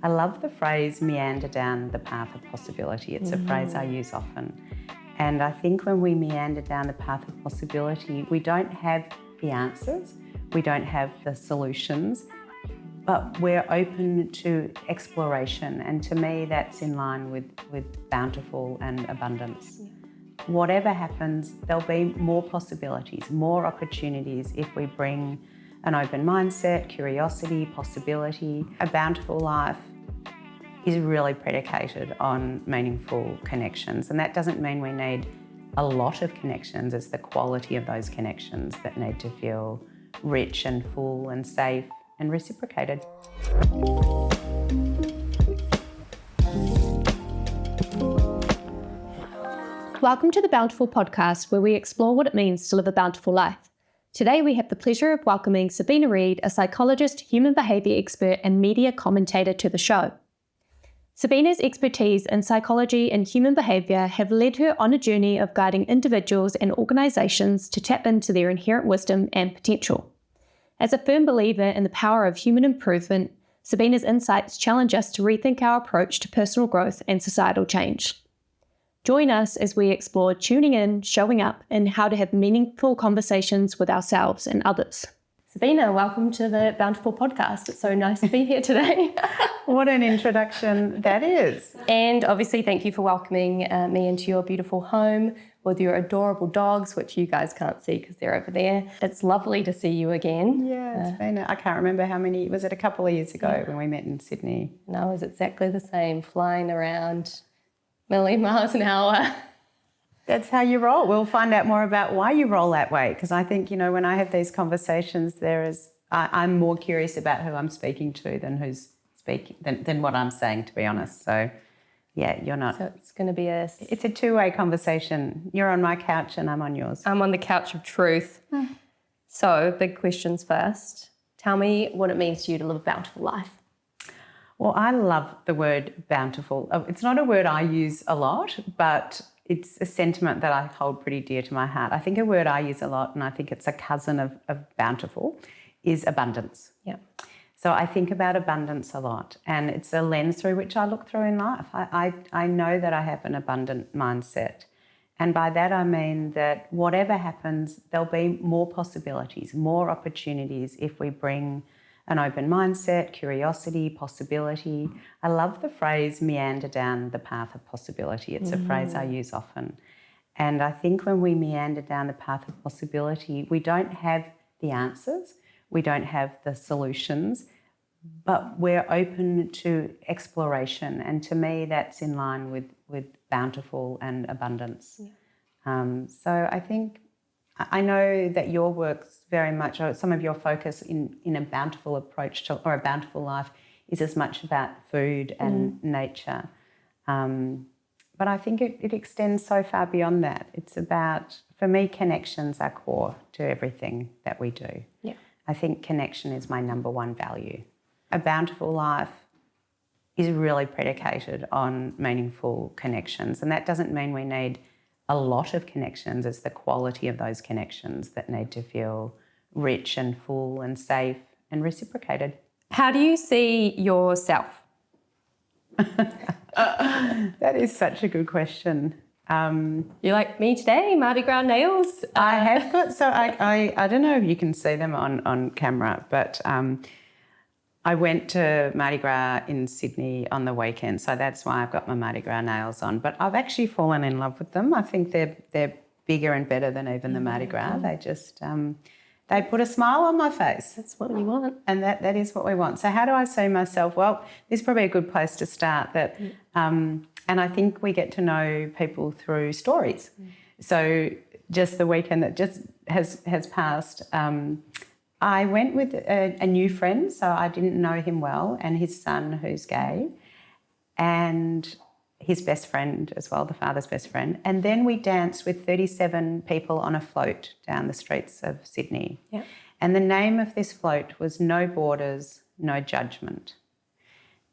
I love the phrase meander down the path of possibility. It's a phrase I use often. And I think when we meander down the path of possibility, we don't have the answers, we don't have the solutions, but we're open to exploration. And to me, that's in line with bountiful and abundance. Yeah. Whatever happens, there'll be more possibilities, more opportunities if we bring an open mindset, curiosity, possibility. A bountiful life is really predicated on meaningful connections. And that doesn't mean we need a lot of connections. It's the quality of those connections that need to feel rich and full and safe and reciprocated. Welcome to the Bountifull Podcast, where we explore what it means to live a bountiful life. Today we have the pleasure of welcoming Sabina Read, a psychologist, human behaviour expert and media commentator to the show. Sabina's expertise in psychology and human behaviour have led her on a journey of guiding individuals and organisations to tap into their inherent wisdom and potential. As a firm believer in the power of human improvement, Sabina's insights challenge us to rethink our approach to personal growth and societal change. Join us as we explore tuning in, showing up, and how to have meaningful conversations with ourselves and others. Sabina, welcome to the Bountifull Podcast. It's so nice to be here today. What an introduction that is. And obviously, thank you for welcoming me into your beautiful home with your adorable dogs, which you guys can't see because they're over there. It's lovely to see you again. Yeah, it's been, I can't remember how many, was it a couple of years ago when we met in Sydney? No, it was exactly the same, flying around a million miles an hour. That's how you roll. We'll find out more about why you roll that way, because I think, when I have these conversations, I'm more curious about who I'm speaking to than who's speaking, than what I'm saying, to be honest. So, yeah, you're not. So it's going to be It's a two-way conversation. You're on my couch and I'm on yours. I'm on the couch of truth. So, big questions first. Tell me what it means to you to live a bountiful life. Well, I love the word bountiful. It's not a word I use a lot, but it's a sentiment that I hold pretty dear to my heart. I think a word I use a lot, and I think it's a cousin of bountiful, is abundance. Yeah. So I think about abundance a lot, and it's a lens through which I look through in life. I know that I have an abundant mindset. And by that I mean that whatever happens, there'll be more possibilities, more opportunities if we bring an open mindset, curiosity, possibility. I love the phrase meander down the path of possibility. It's a phrase I use often. And I think when we meander down the path of possibility, we don't have the answers, we don't have the solutions, but we're open to exploration. And to me, that's in line with bountiful and abundance. Yeah. So I think, I know that your work's very much, or some of your focus in a bountiful approach to, or a bountiful life, is as much about food and nature. But I think it extends so far beyond that. It's about, for me, connections are core to everything that we do. Yeah. I think connection is my number one value. A bountiful life is really predicated on meaningful connections. And that doesn't mean we need a lot of connections. It's the quality of those connections that need to feel rich and full and safe and reciprocated. How do you see yourself? That is such a good question. You're like me today, Mardi Gras nails. I have got, so I don't know if you can see them on camera, but I went to Mardi Gras in Sydney on the weekend, so that's why I've got my Mardi Gras nails on. But I've actually fallen in love with them. I think they're bigger and better than even the Mardi Gras. They just they put a smile on my face. That's what we want. And that is what we want. So how do I see myself? Well, this is probably a good place to start. And I think we get to know people through stories. So just the weekend that just has passed, I went with a new friend, so I didn't know him well, and his son, who's gay, and his best friend as well, the father's best friend. And then we danced with 37 people on a float down the streets of Sydney. Yeah. And the name of this float was No Borders, No Judgment.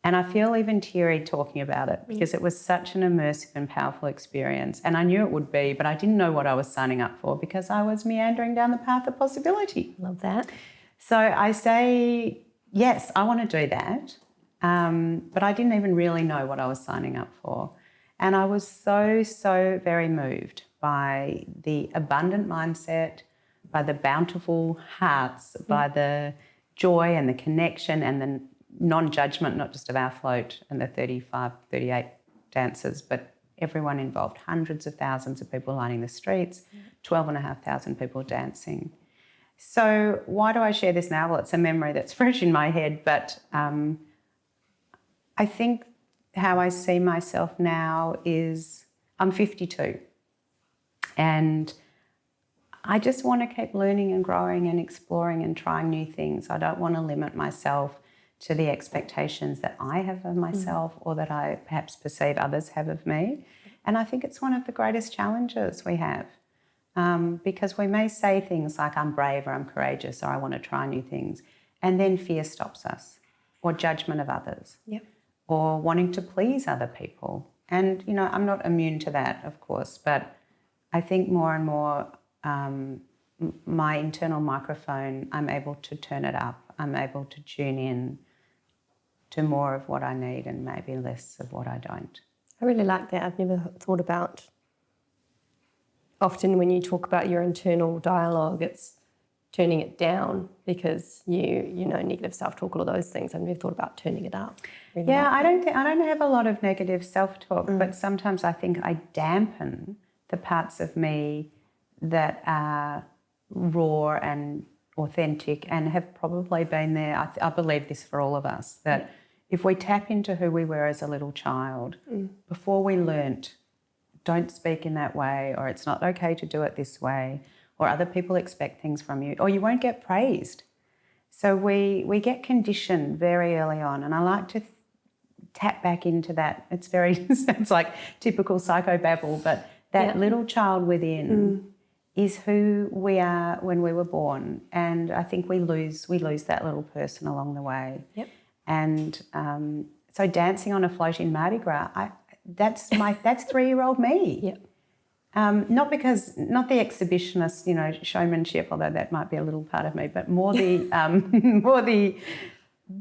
And I feel even teary talking about it because it was such an immersive and powerful experience. And I knew it would be, but I didn't know what I was signing up for because I was meandering down the path of possibility. Love that. So I say, yes, I want to do that. But I didn't even really know what I was signing up for. And I was so very moved by the abundant mindset, by the bountiful hearts, by the joy and the connection and the non-judgment, not just of our float and the 35, 38 dancers, but everyone involved, hundreds of thousands of people lining the streets, 12,500 people dancing. So why do I share this now? Well, it's a memory that's fresh in my head, but I think how I see myself now is I'm 52 and I just want to keep learning and growing and exploring and trying new things. I don't want to limit myself to the expectations that I have of myself or that I perhaps perceive others have of me. And I think it's one of the greatest challenges we have because we may say things like I'm brave or I'm courageous or I want to try new things, and then fear stops us, or judgment of others. Yep. Or wanting to please other people. And, you know, I'm not immune to that, of course, but I think more and more my internal microphone, I'm able to turn it up. I'm able to tune in to more of what I need and maybe less of what I don't. I really like that. I've never thought about, often when you talk about your internal dialogue, it's turning it down because you know, negative self-talk, all of those things. I've never thought about turning it up. Really I don't have a lot of negative self-talk, but sometimes I think I dampen the parts of me that are raw and authentic and have probably been there. I believe this for all of us, that if we tap into who we were as a little child, before we learnt, don't speak in that way, or it's not okay to do it this way, or other people expect things from you, or you won't get praised. So we get conditioned very early on, and I like to tap back into that. It's sounds like typical psychobabble, but that little child within is who we are when we were born, and I think we lose that little person along the way. Yep. And so dancing on a float in Mardi Gras, that's 3-year-old me. Yep. Not the exhibitionist, you know, showmanship, although that might be a little part of me, but more the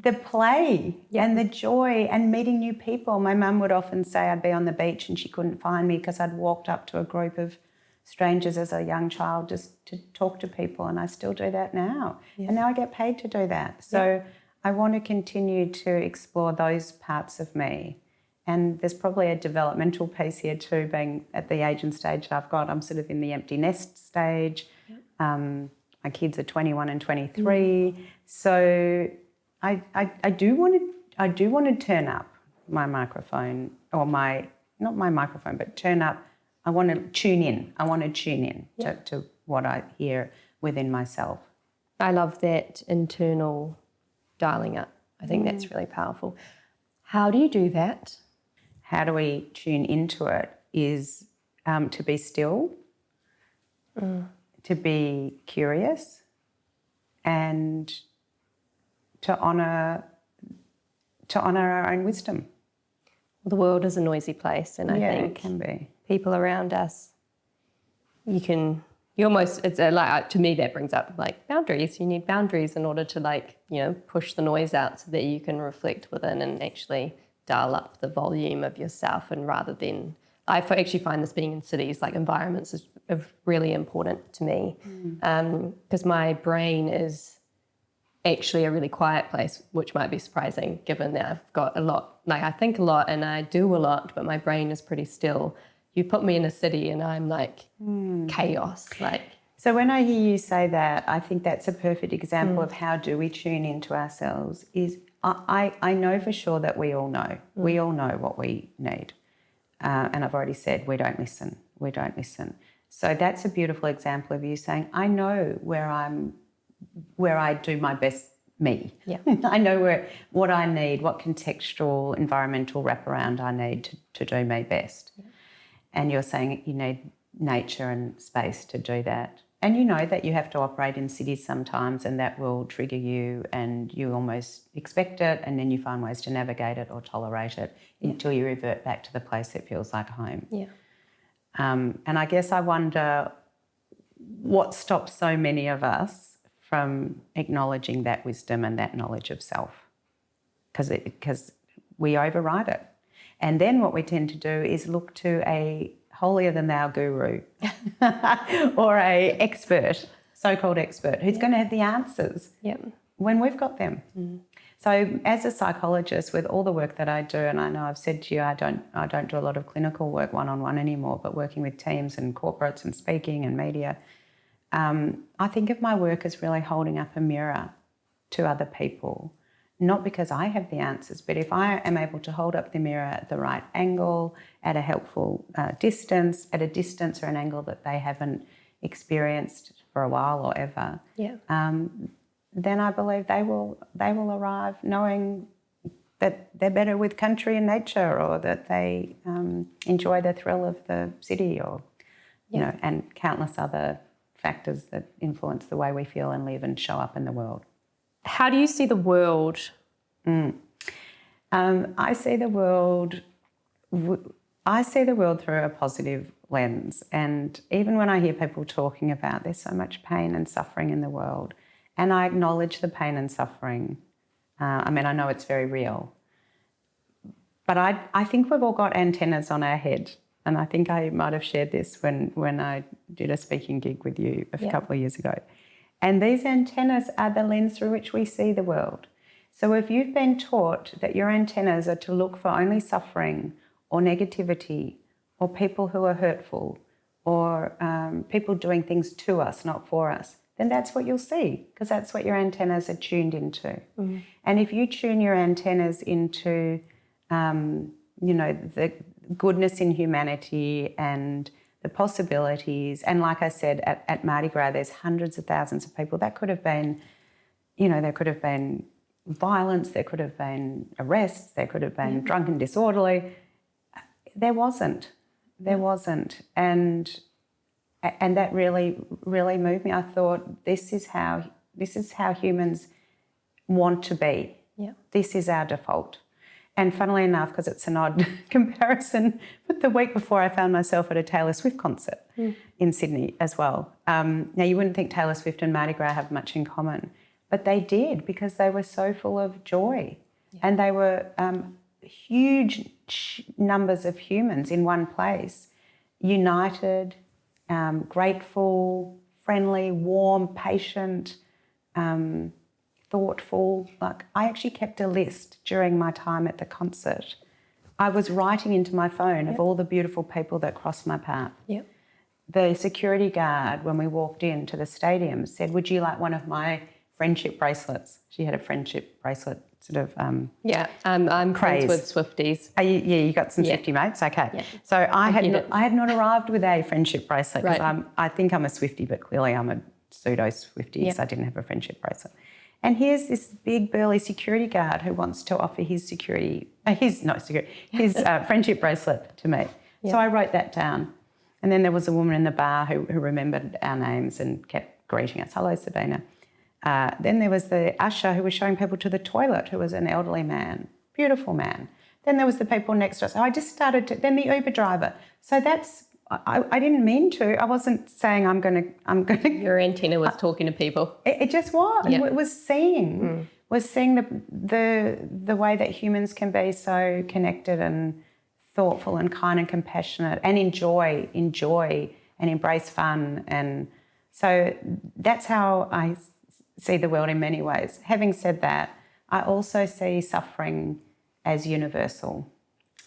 the play and the joy and meeting new people. My mum would often say I'd be on the beach and she couldn't find me because I'd walked up to a group of strangers as a young child just to talk to people, and I still do that now. Yeah. And now I get paid to do that. So I want to continue to explore those parts of me. And there's probably a developmental piece here too, being at the age and stage I've got. I'm sort of in the empty nest stage. Yep. My kids are 21 and 23. So I do want to turn up my microphone, or not my microphone, but turn up. I want to tune in. I want to tune in to what I hear within myself. I love that internal dialing up. I think that's really powerful. How do you do that? How do we tune into it is to be still, to be curious, and to honour our own wisdom. Well, the world is a noisy place, and I think it can be. People around us, to me that brings up like boundaries. You need boundaries in order to push the noise out so that you can reflect within and actually dial up the volume of yourself. And rather than, I actually find this being in cities, like environments is really important to me because my brain is actually a really quiet place, which might be surprising given that I've got a lot, I think a lot and I do a lot, but my brain is pretty still. You put me in a city and I'm like chaos. So when I hear you say that, I think that's a perfect example of how do we tune into ourselves. Is I know for sure that we all know. We all know what we need. And I've already said we don't listen. We don't listen. So that's a beautiful example of you saying, I know where I do my best me. Yeah. I know what I need, what contextual, environmental wraparound I need to do my best. Yeah. And you're saying you need nature and space to do that. And you know that you have to operate in cities sometimes and that will trigger you and you almost expect it and then you find ways to navigate it or tolerate it until you revert back to the place that feels like home. Yeah. And I guess I wonder what stops so many of us from acknowledging that wisdom and that knowledge of self. because we override it. And then what we tend to do is look to a holier-than-thou guru or a expert, so-called expert, who's going to have the answers when we've got them. So as a psychologist, with all the work that I do, and I know I've said to you, I don't do a lot of clinical work one-on-one anymore, but working with teams and corporates and speaking and media, I think of my work as really holding up a mirror to other people, not because I have the answers, but if I am able to hold up the mirror at the right angle, at a helpful distance, at a distance or an angle that they haven't experienced for a while or ever, then I believe they will arrive knowing that they're better with country and nature, or that they enjoy the thrill of the city, or you know, and countless other factors that influence the way we feel and live and show up in the world. How do you see the world? I see the world through a positive lens, and even when I hear people talking about there's so much pain and suffering in the world, and I acknowledge the pain and suffering. I know it's very real, but I think we've all got antennas on our head, and I think I might have shared this when I did a speaking gig with you a couple of years ago. And these antennas are the lens through which we see the world. So if you've been taught that your antennas are to look for only suffering or negativity or people who are hurtful or people doing things to us, not for us, then that's what you'll see, because that's what your antennas are tuned into. And if you tune your antennas into, the goodness in humanity and the possibilities, and like I said, at Mardi Gras, there's hundreds of thousands of people. That could have been, there could have been violence, there could have been arrests, there could have been drunk and disorderly. There wasn't. And that really, really moved me. I thought, this is how humans want to be. This is our default. And funnily enough, because it's an odd comparison, but the week before I found myself at a Taylor Swift concert in Sydney as well. Now, you wouldn't think Taylor Swift and Mardi Gras have much in common, but they did, because they were so full of joy. And they were huge numbers of humans in one place, united, grateful, friendly, warm, patient, thoughtful. Like, I actually kept a list during my time at the concert. I was writing into my phone of all the beautiful people that crossed my path. The security guard, when we walked into the stadium, said, "Would you like one of my friendship bracelets?" She had a friendship bracelet sort of I'm friends with Swifties. You got some Swiftie mates? Okay. So I had not arrived with a friendship bracelet, because I think I'm a Swiftie, but clearly I'm a pseudo Swiftie, so I didn't have a friendship bracelet. And here's this big burly security guard who wants to offer his friendship bracelet to me. So I wrote that down. And then there was a woman in the bar who remembered our names and kept greeting us. "Hello, Sabina." Then there was the usher who was showing people to the toilet, who was an elderly man, beautiful man. Then there was the people next to us. Then the Uber driver. So that's, I didn't mean to. I wasn't saying I'm going to. Your antenna was talking to people. It just was. It was seeing. Was seeing the way that humans can be so connected and thoughtful and kind and compassionate and enjoy and embrace fun. And so that's how I see the world in many ways. Having said that, I also see suffering as universal.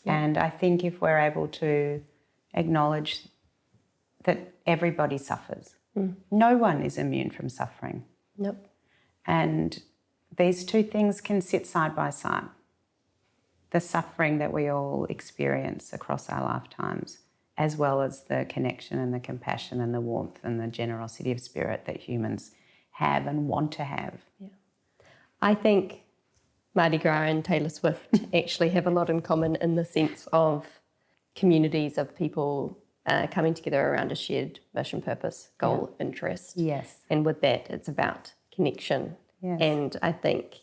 And I think if we're able to acknowledge that everybody suffers, no one is immune from suffering. Nope. And these two things can sit side by side. The suffering that we all experience across our lifetimes, as well as the connection and the compassion and the warmth and the generosity of spirit that humans have and want to have. I think Mardi Gras and Taylor Swift actually have a lot in common, in the sense of communities of people coming together around a shared mission, purpose, goal, interest. Yes. And with that, it's about connection. Yes. And I think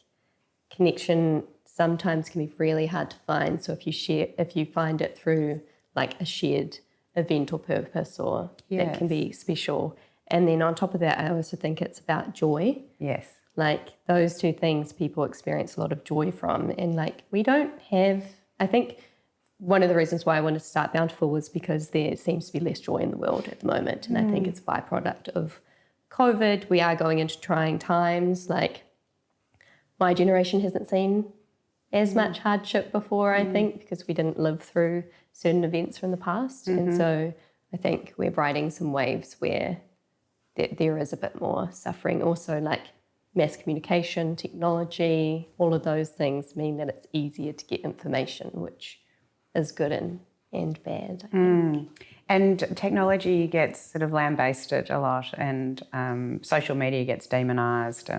connection sometimes can be really hard to find. So if you find it through like a shared event or purpose, or that can be special. And then on top of that, I also think it's about joy. Yes. Like those two things people experience a lot of joy from. And like we don't have, I think one of the reasons why I wanted to start Bountifull was because there seems to be less joy in the world at the moment. And I think it's a byproduct of COVID. We are going into trying times. Like my generation hasn't seen as much hardship before, I think, because we didn't live through certain events from the past. And so I think we're riding some waves where there is a bit more suffering. Also, like mass communication, technology, all of those things mean that it's easier to get information, which is good and bad, I think. And technology gets sort of lambasted a lot, and social media gets demonised,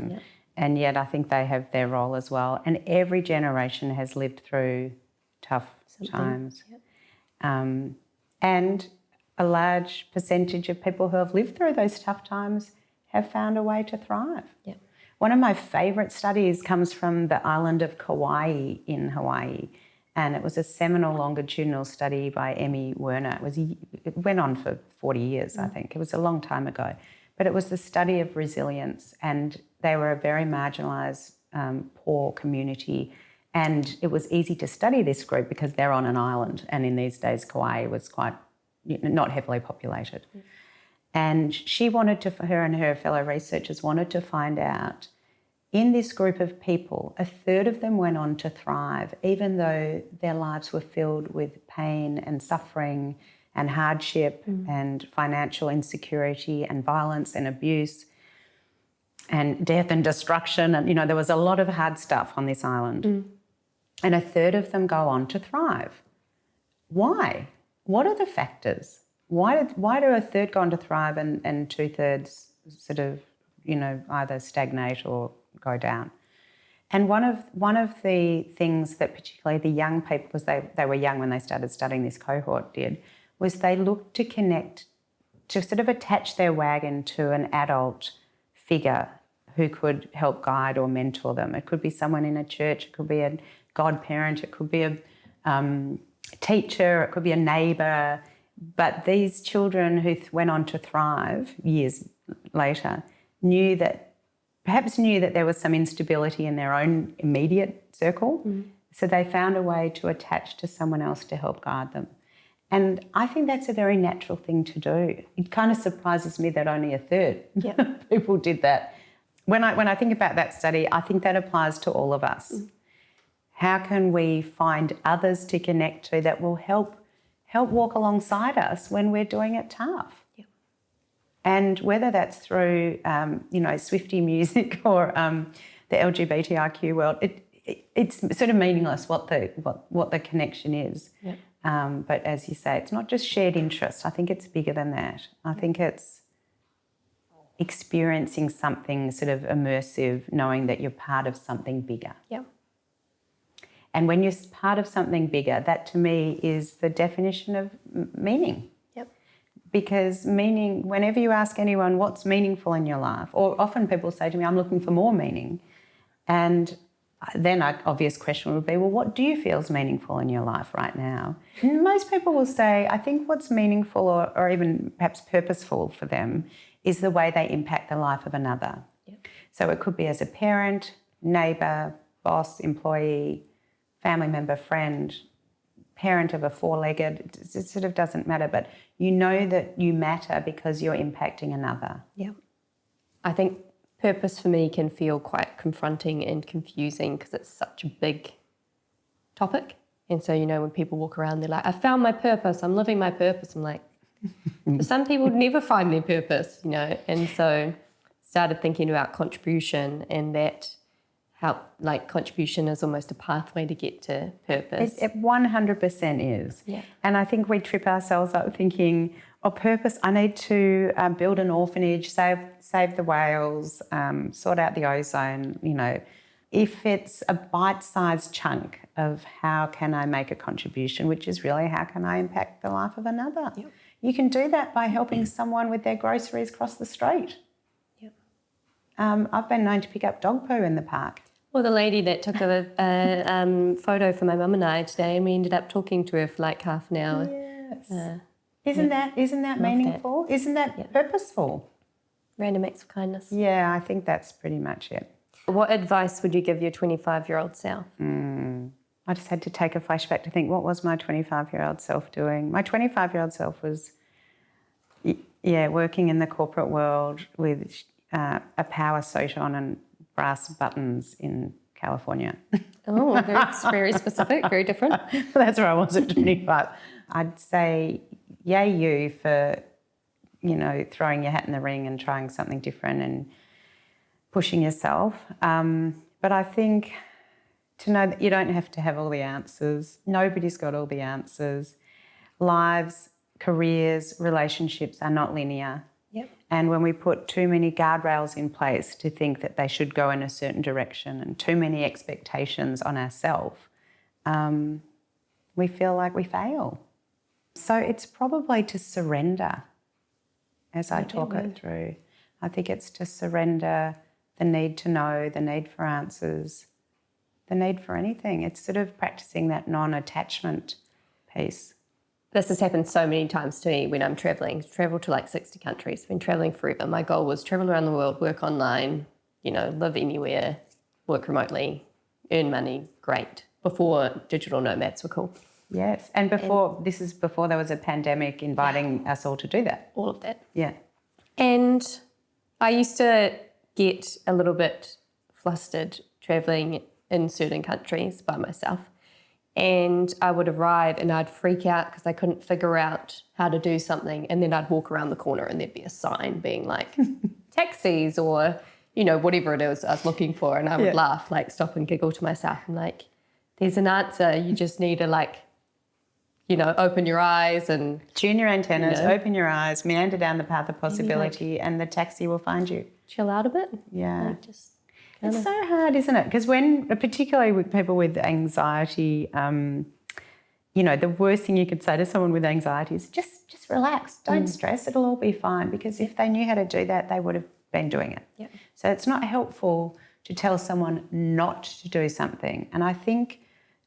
and yet I think they have their role as well. And every generation has lived through tough times. And a large percentage of people who have lived through those tough times have found a way to thrive. One of my favourite studies comes from the island of Kauai in Hawaii, and it was a seminal longitudinal study by Emmy Werner. It went on for 40 years, I think. It was a long time ago. But it was the study of resilience, and they were a very marginalised, poor community. And it was easy to study this group because they're on an island, and in these days Kauai was quite not heavily populated. And she wanted to, her and her fellow researchers wanted to find out, in this group of people, a third of them went on to thrive, even though their lives were filled with pain and suffering and hardship and financial insecurity and violence and abuse and death and destruction. And, there was a lot of hard stuff on this island. And a third of them go on to thrive. Why? What are the factors? Why do a third go on to thrive and 2/3 sort of, either stagnate or go down? And one of the things that particularly the young people, because they were young when they started studying this cohort, did, was they looked to connect, to sort of attach their wagon to an adult figure who could help guide or mentor them. It could be someone in a church, it could be a godparent, it could be a teacher, it could be a neighbour. But these children who went on to thrive years later perhaps knew that there was some instability in their own immediate circle. So they found a way to attach to someone else to help guide them. And I think that's a very natural thing to do. It kind of surprises me that only a third people did that. When I think about that study, I think that applies to all of us. How can we find others to connect to that will help walk alongside us when we're doing it tough? And whether that's through, Swiftie music or the LGBTIQ world, it's sort of meaningless what the connection is. But as you say, it's not just shared interest. I think it's bigger than that. I think it's experiencing something sort of immersive, knowing that you're part of something bigger. And when you're part of something bigger, that to me is the definition of meaning. Because meaning, whenever you ask anyone what's meaningful in your life, or often people say to me, I'm looking for more meaning. And then an obvious question would be, well, what do you feel is meaningful in your life right now? And most people will say, I think what's meaningful or even perhaps purposeful for them is the way they impact the life of another. So it could be as a parent, neighbour, boss, employee, family member, friend, parent of a four-legged, it sort of doesn't matter, but you know that you matter because you're impacting another. I think purpose for me can feel quite confronting and confusing because it's such a big topic. And so, when people walk around, they're like, I found my purpose, I'm living my purpose. I'm like, some people never find their purpose, And so started thinking about contribution, and that contribution is almost a pathway to get to purpose. It 100% is. And I think we trip ourselves up thinking, purpose, I need to build an orphanage, save the whales, sort out the ozone, If it's a bite-sized chunk of how can I make a contribution, which is really how can I impact the life of another. You can do that by helping someone with their groceries across the street. I've been known to pick up dog poo in the park. Well, the lady that took a photo for my mum and I today, and we ended up talking to her for like half an hour. Isn't that meaningful? Isn't that purposeful? Random acts of kindness. Yeah, I think that's pretty much it. What advice would you give your 25-year-old self? I just had to take a flashback to think, what was my 25-year-old self doing? My 25-year-old self was, working in the corporate world with a power suit on and brass buttons in California. Oh, very specific, very different. That's where I was at 25. I'd say, yay you for, throwing your hat in the ring and trying something different and pushing yourself. But I think to know that you don't have to have all the answers. Nobody's got all the answers. Lives, careers, relationships are not linear. Yep. And when we put too many guardrails in place to think that they should go in a certain direction and too many expectations on ourselves, we feel like we fail. So it's probably to surrender as I talk it through. I think it's to surrender the need to know, the need for answers, the need for anything. It's sort of practicing that non-attachment piece. This has happened so many times to me when I'm traveling. I've traveled to like 60 countries, been traveling forever. My goal was travel around the world, work online, live anywhere, work remotely, earn money, great. Before digital nomads were cool. Yes, and this is before there was a pandemic inviting us all to do that. All of that. Yeah. And I used to get a little bit flustered traveling in certain countries by myself. And I would arrive and I'd freak out because I couldn't figure out how to do something. And then I'd walk around the corner and there'd be a sign being like taxis or, whatever it is I was looking for. And I would laugh, stop and giggle to myself. I'm like, there's an answer. You just need to open your eyes and tune your antennas, open your eyes, meander down the path of possibility, and the taxi will find you. Chill out a bit. Yeah. It's so hard, isn't it? Because particularly with people with anxiety, the worst thing you could say to someone with anxiety is just relax, don't stress, it'll all be fine. Because if they knew how to do that, they would have been doing it. Yep. So it's not helpful to tell someone not to do something. And I think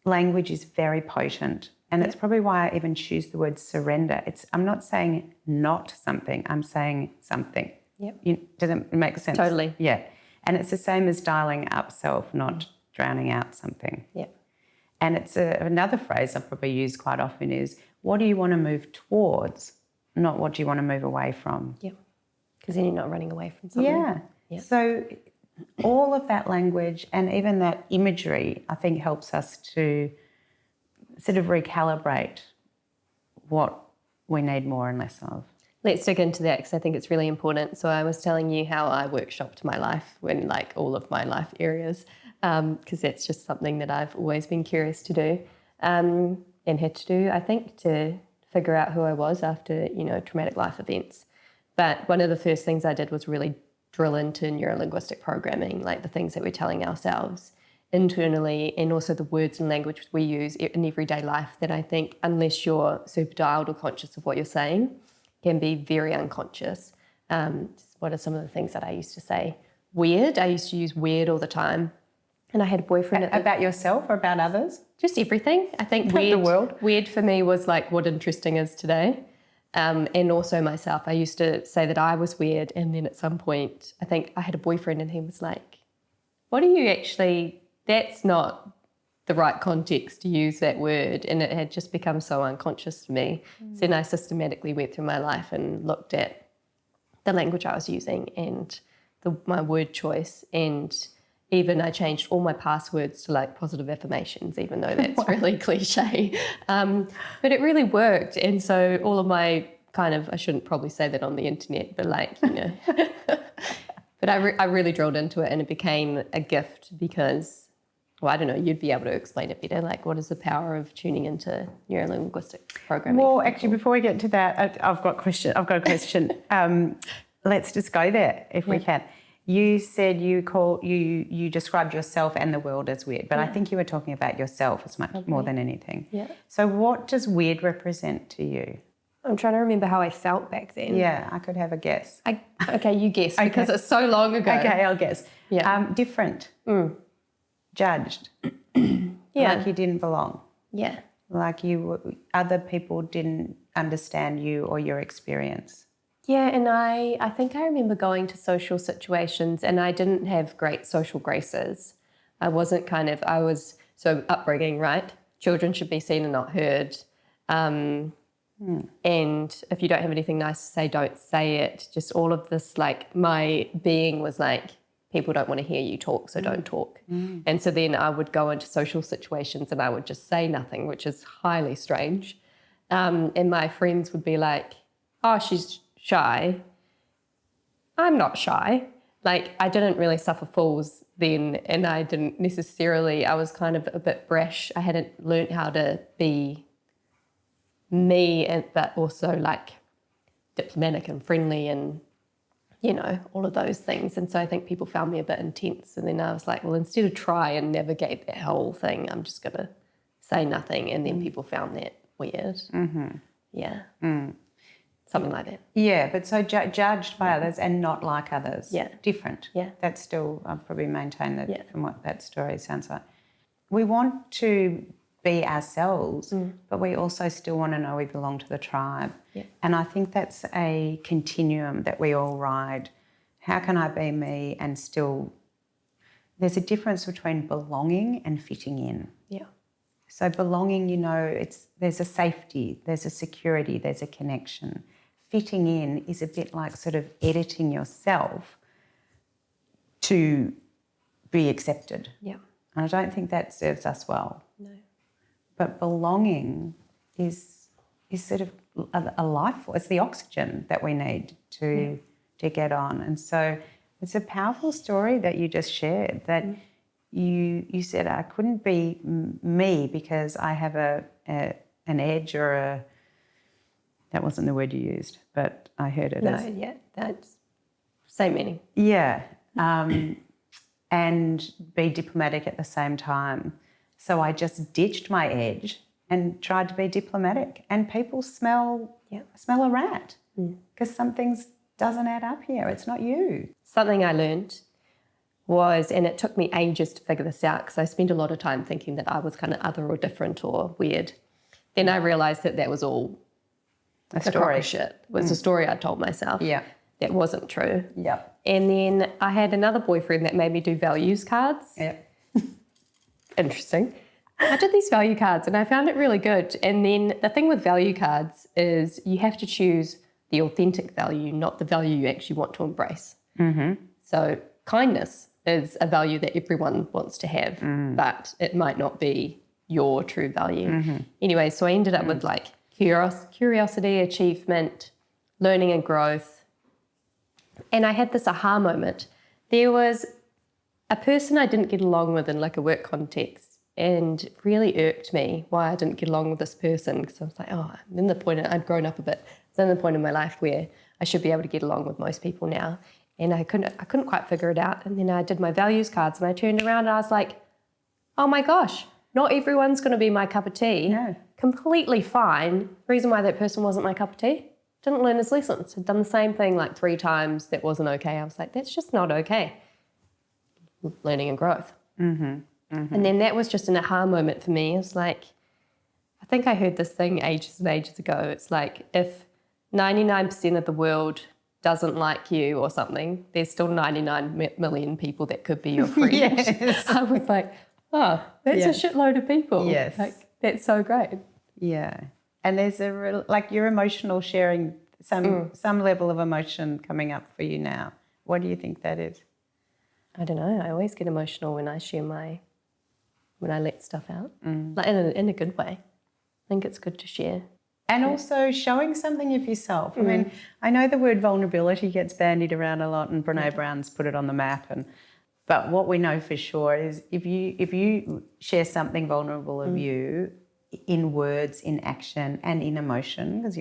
language is very potent. And it's probably why I even choose the word surrender. I'm not saying not something, I'm saying something. Yep. Does it make sense? Totally. Yeah. And it's the same as dialing up self, not drowning out something. Yeah. And it's another phrase I probably use quite often is, what do you want to move towards, not what do you want to move away from? Yeah. Because then you're not running away from something. Yeah. So all of that language and even that imagery, I think, helps us to sort of recalibrate what we need more and less of. Let's dig into that because I think it's really important. So I was telling you how I workshopped my life in all of my life areas because that's just something that I've always been curious to do and had to do, I think, to figure out who I was after, traumatic life events. But one of the first things I did was really drill into neurolinguistic programming, like the things that we're telling ourselves internally and also the words and language we use in everyday life that I think, unless you're super dialed or conscious of what you're saying, can be very unconscious. What are some of the things that I used to say? Weird. I used to use weird all the time. And I had a boyfriend. About yourself or about others? Just everything. I think weird. The world. Weird for me was what interesting is today. And also myself. I used to say that I was weird. And then at some point, I think I had a boyfriend and he was like, what are you actually, that's not the right context to use that word. And it had just become so unconscious to me. So then I systematically went through my life and looked at the language I was using and my word choice. And even I changed all my passwords to positive affirmations, even though that's really cliche. But it really worked. And so all of my I shouldn't probably say that on the internet, but but I really drilled into it and it became a gift because, I don't know, you'd be able to explain it better. What is the power of tuning into neurolinguistic programming? Well, actually, before we get to that, I've got a question. Let's just go there if we can. You said you described yourself and the world as weird, but I think you were talking about yourself as much more than anything. Yeah. So what does weird represent to you? I'm trying to remember how I felt back then. Yeah, I could have a guess. Okay, you guess because it's so long ago. Okay, I'll guess. Yeah. Different. Judged. Yeah. Like you didn't belong. Yeah. Like other people didn't understand you or your experience. Yeah, and I think I remember going to social situations and I didn't have great social graces. I was, so upbringing, right? Children should be seen and not heard. And if you don't have anything nice to say, don't say it. Just all of this, like, my being was like, people don't want to hear you talk, so don't talk. And so then I would go into social situations and I would just say nothing, which is highly strange. And my friends would be like, oh, she's shy. I'm not shy. Like, I didn't really suffer fools then, and I didn't necessarily, I was kind of a bit brash. I hadn't learned how to be me, but also like diplomatic and friendly and, you know, all of those things. And so I think people found me a bit intense. And then I was like, well, instead of try and navigate that whole thing, I'm just going to say nothing. And then people found that weird. Yeah. Something like that. Yeah, but so judged by others and not like others. Yeah. Different. Yeah. That's still, I'll probably maintain that from what that story sounds like. We want to be ourselves, but we also still want to know we belong to the tribe. Yeah. And I think that's a continuum that we all ride. How can I be me and still... There's a difference between belonging and fitting in. Yeah. So belonging, you know, there's a safety, there's a security, there's a connection. Fitting in is a bit like sort of editing yourself to be accepted. Yeah. And I don't think that serves us well. No. But belonging is sort of a life force. It's the oxygen that we need to get on. And so it's a powerful story that you just shared, that you said I couldn't be me because I have an edge or a... That wasn't the word you used, but I heard it as... No, yeah, that's same meaning. Yeah, and be diplomatic at the same time. So I just ditched my edge and tried to be diplomatic. And people smell a rat because something doesn't add up here. It's not you. Something I learned was, and it took me ages to figure this out because I spent a lot of time thinking that I was kind of other or different or weird. Then I realised that was all A story. Shit. It was a story I told myself. Yeah. That wasn't true. Yeah. And then I had another boyfriend that made me do values cards. Yeah. Interesting. I did these value cards and I found it really good. And then the thing with value cards is you have to choose the authentic value, not the value you actually want to embrace. So kindness is a value that everyone wants to have, but it might not be your true value. Anyway, so I ended up with like curiosity, achievement, learning and growth. And I had this aha moment. There was a person I didn't get along with in like a work context, and it really irked me why I didn't get along with this person, because I was like, oh, I'm in the point, I'd grown up a bit. It's in the point in my life where I should be able to get along with most people now. And I couldn't quite figure it out. And then I did my values cards and I turned around and I was like, oh my gosh, not everyone's going to be my cup of tea. No. Completely fine. Reason why that person wasn't my cup of tea. Didn't learn his lessons. Had done the same thing like 3 times. That wasn't okay. I was like, that's just not okay. Learning and growth. And then that was just an aha moment for me. It's like, I think I heard this thing ages and ages ago. It's like, if 99% of the world doesn't like you or something, there's still 99 million people that could be your friend. Yes. I was like, oh, that's a shitload of people. Yes. Like, that's so great. Yeah. And there's a real, like, you're emotional sharing, some level of emotion coming up for you now. What do you think that is? I don't know. I always get emotional when I share when I let stuff out, like in a good way. I think it's good to share. And also showing something of yourself. I mean, I know the word vulnerability gets bandied around a lot, and Brene Brown's put it on the map. But what we know for sure is if you share something vulnerable of you in words, in action, and in emotion, because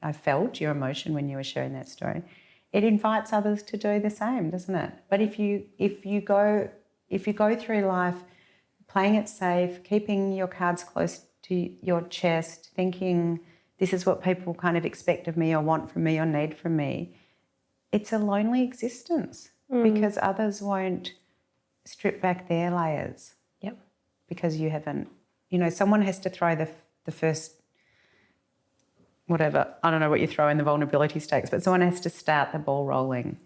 I felt your emotion when you were sharing that story, it invites others to do the same, doesn't it? But if you go through life playing it safe, keeping your cards close to your chest, thinking this is what people kind of expect of me or want from me or need from me, it's a lonely existence because others won't strip back their layers. Yep. Because you haven't, someone has to throw the first whatever, I don't know what you throw in the vulnerability stakes, but someone has to start the ball rolling.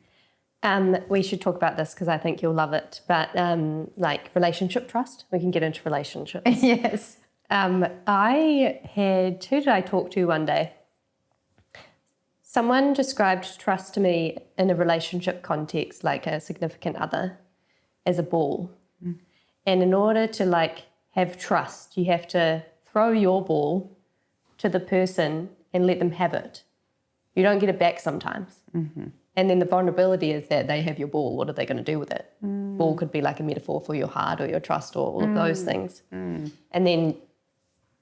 We should talk about this because I think you'll love it. But like relationship trust, we can get into relationships. Yes. Who did I talk to one day? Someone described trust to me in a relationship context, like a significant other, as a ball. Mm. And in order to like have trust, you have to throw your ball to the person and let them have it. You don't get it back sometimes. Mm-hmm. And then the vulnerability is that they have your ball. What are they going to do with it? Mm. Ball could be like a metaphor for your heart or your trust or all of those things. Mm. And then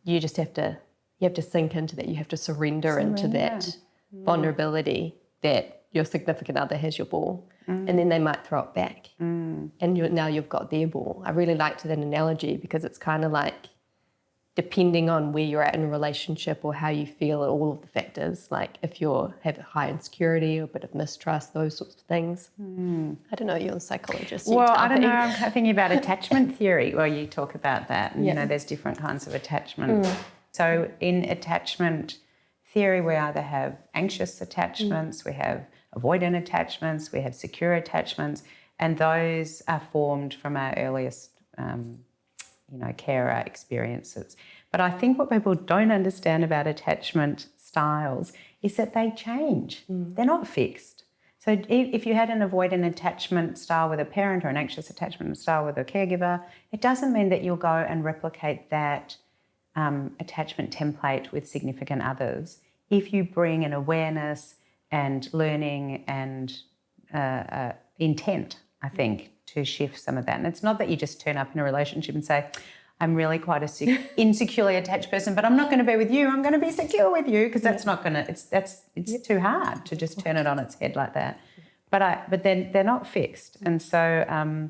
you just have to sink into that. You have to surrender. Into that vulnerability that your significant other has your ball. And then they might throw it back. And now you've got their ball. I really liked that analogy because it's kind of like depending on where you're at in a relationship or how you feel, all of the factors, like if you have a high insecurity or a bit of mistrust, those sorts of things. I don't know, you're a psychologist. Well, I don't know, I'm thinking about attachment theory where you talk about that. And, you know, there's different kinds of attachment. So in attachment theory, we either have anxious attachments, we have avoidant attachments, we have secure attachments, and those are formed from our earliest carer experiences. But I think what people don't understand about attachment styles is that they change. They're not fixed. So if you had an avoidant attachment style with a parent or an anxious attachment style with a caregiver, it doesn't mean that you'll go and replicate that attachment template with significant others. If you bring an awareness and learning and intent, I think, to shift some of that. And it's not that you just turn up in a relationship and say, I'm really quite a insecurely attached person, but I'm not going to be with you. I'm going to be secure with you, because that's not going to. It's too hard to just turn it on its head like that. But then they're not fixed, and so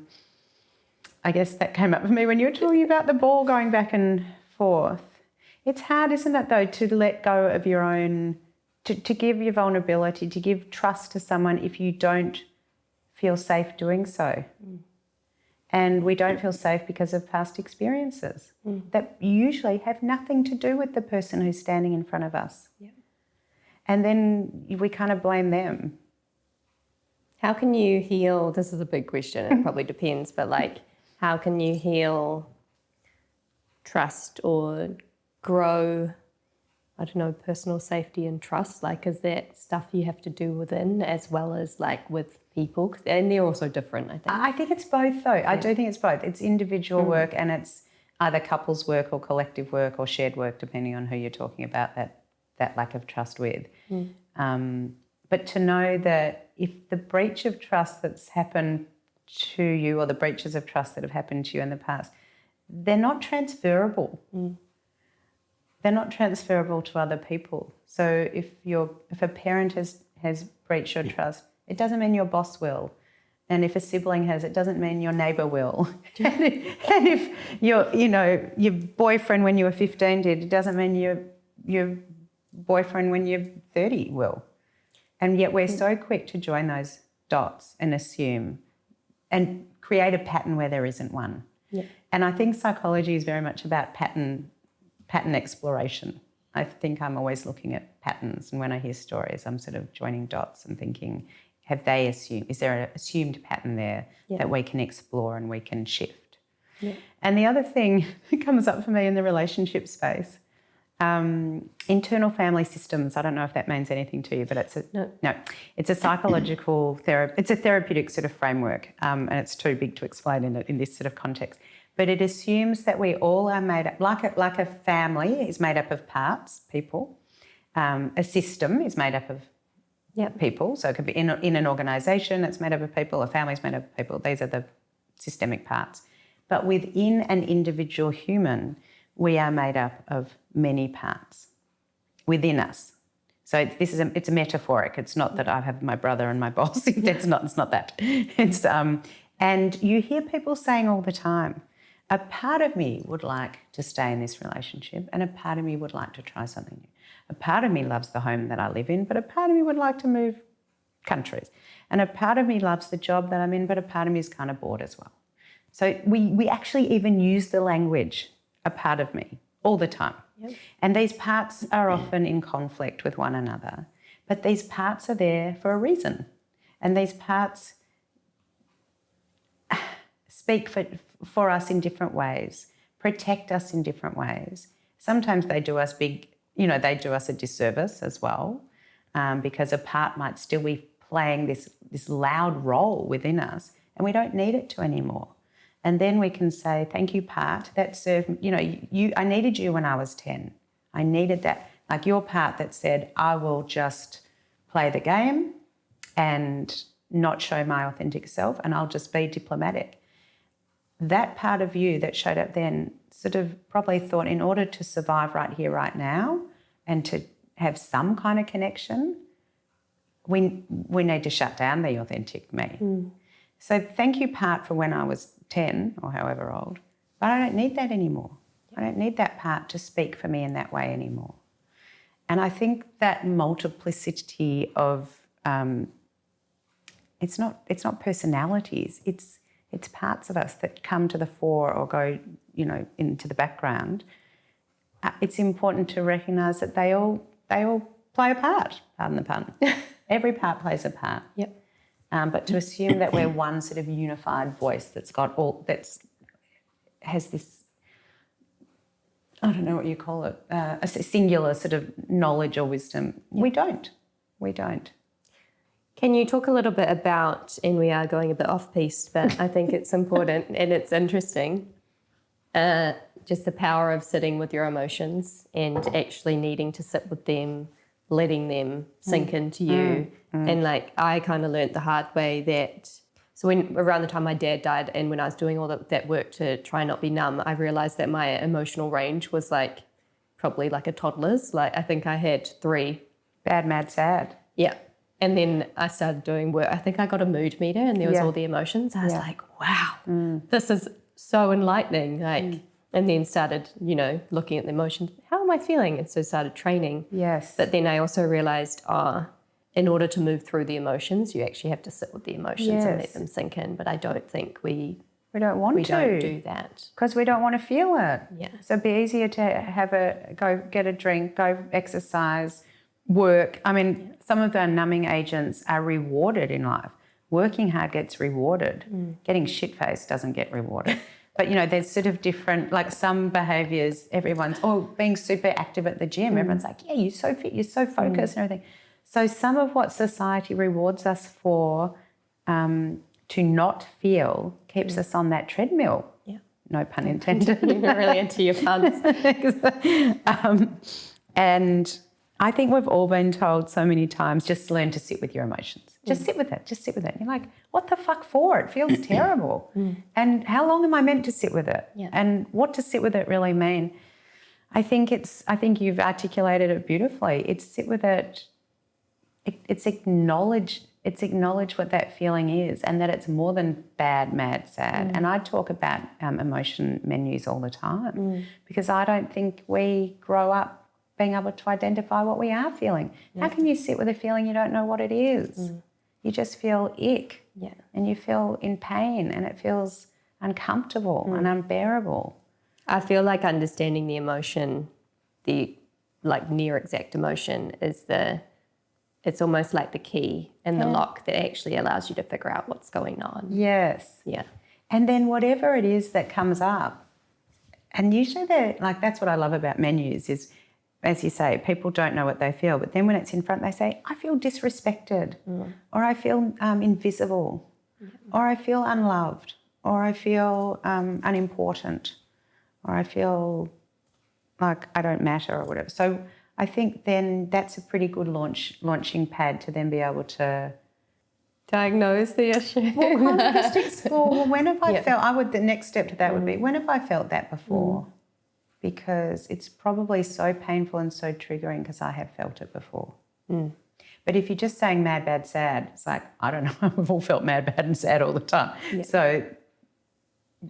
I guess that came up for me when you were talking about the ball going back and forth. It's hard, isn't it, though, to let go of your own, to give your vulnerability, to give trust to someone if you don't feel safe doing so. And we don't feel safe because of past experiences that usually have nothing to do with the person who's standing in front of us. Yeah. And then we kind of blame them. How can you heal? This is a big question. It probably depends, but like, how can you heal trust or grow, I don't know, personal safety and trust? Like, is that stuff you have to do within as well as like with people? And they're also different, I think. I think it's both, though. Yeah. I do think it's both. It's individual work, and it's either couples work or collective work or shared work, depending on who you're talking about that lack of trust with. But to know that if the breach of trust that's happened to you, or the breaches of trust that have happened to you in the past, they're not transferable. They're not transferable to other people. So if a parent has breached your trust, it doesn't mean your boss will. And if a sibling has, it doesn't mean your neighbour will. And if your boyfriend when you were 15 did, it doesn't mean your boyfriend when you're 30 will. And yet we're so quick to join those dots and assume and create a pattern where there isn't one. Yeah. And I think psychology is very much about pattern exploration. I think I'm always looking at patterns, and when I hear stories, I'm sort of joining dots and thinking, is there an assumed pattern there that we can explore and we can shift? Yeah. And the other thing that comes up for me in the relationship space, internal family systems. I don't know if that means anything to you, but it's a psychological it's a therapeutic sort of framework, and it's too big to explain in this sort of context. But it assumes that we all are made up, like a family is made up of parts, people. A system is made up of people. So it could be in an organisation, it's made up of people. A family is made up of people. These are the systemic parts. But within an individual human, we are made up of many parts within us. So it's a metaphoric. It's not that I have my brother and my boss. It's not that. It's and you hear people saying all the time, a part of me would like to stay in this relationship, and a part of me would like to try something new. A part of me loves the home that I live in, but a part of me would like to move countries. And a part of me loves the job that I'm in, but a part of me is kind of bored as well. So we actually even use the language, a part of me, all the time. Yep. And these parts are often in conflict with one another, but these parts are there for a reason. And these parts speak for us in different ways, protect us in different ways. Sometimes they do us they do us a disservice as well, because a part might still be playing this loud role within us, and we don't need it to anymore. And then we can say, thank you, part, that served, I needed you when I was 10. I needed that, like your part that said, I will just play the game and not show my authentic self, and I'll just be diplomatic. That part of you that showed up then sort of probably thought, in order to survive right here, right now, and to have some kind of connection, we need to shut down the authentic me. So thank you, part, for when I was 10 or however old, but I don't need that anymore. I don't need that part to speak for me in that way anymore. And I think that multiplicity of it's not personalities, it's parts of us that come to the fore or go, into the background. It's important to recognise that they all play a part, pardon the pun. Every part plays a part. Yep. But to assume that we're one sort of unified voice has this, I don't know what you call it, a singular sort of knowledge or wisdom. Yep. We don't. Can you talk a little bit about, and we are going a bit off piste, but I think it's important and it's interesting, just the power of sitting with your emotions and actually needing to sit with them, letting them sink into you. And I kind of learnt the hard way that, so around the time my dad died and when I was doing all that work to try and not be numb, I realised that my emotional range was probably like a toddler's. I think I had 3. Bad, mad, sad. Yeah. And then I started doing work. I think I got a mood meter and there was all the emotions. I was like, wow, this is so enlightening. And then started, looking at the emotions. How am I feeling? And so started training. Yes. But then I also realised, in order to move through the emotions, you actually have to sit with the emotions and let them sink in. But I don't think we don't do that. Because we don't want to feel it. Yeah. So it'd be easier to go get a drink, go exercise, work. I mean, some of the numbing agents are rewarded in life. Working hard gets rewarded. Getting shit-faced doesn't get rewarded. But, there's sort of different, some behaviours, everyone's, being super active at the gym. Everyone's like, yeah, you're so fit, you're so focused and everything. So some of what society rewards us for to not feel keeps us on that treadmill. Yeah. No pun intended. You're really into your puns. And I think we've all been told so many times, just learn to sit with your emotions. Just sit with it. Just sit with it. And you're like, what the fuck for? It feels terrible. And how long am I meant to sit with it? Yeah. And what does sit with it really mean? I think you've articulated it beautifully. It's sit with it. It's acknowledge what that feeling is, and that it's more than bad, mad, sad. And I talk about emotion menus all the time because I don't think we grow up being able to identify what we are feeling. Yeah. How can you sit with a feeling you don't know what it is? You just feel ick and you feel in pain and it feels uncomfortable and unbearable. I feel like understanding the emotion, the near exact emotion it's almost like the key and the lock that actually allows you to figure out what's going on. Yes. Yeah. And then whatever it is that comes up, and usually that's what I love about menus is, as you say, people don't know what they feel, but then when it's in front, they say, I feel disrespected, or I feel invisible, or I feel unloved, or I feel unimportant, or I feel like I don't matter or whatever. So I think then that's a pretty good launching pad to then be able to diagnose the issue. Well, kind of just explore, when have I felt, the next step to that would be, when have I felt that before? Because it's probably so painful and so triggering because I have felt it before. But if you're just saying mad, bad, sad, it's like, I don't know, we've all felt mad, bad and sad all the time. Yeah. So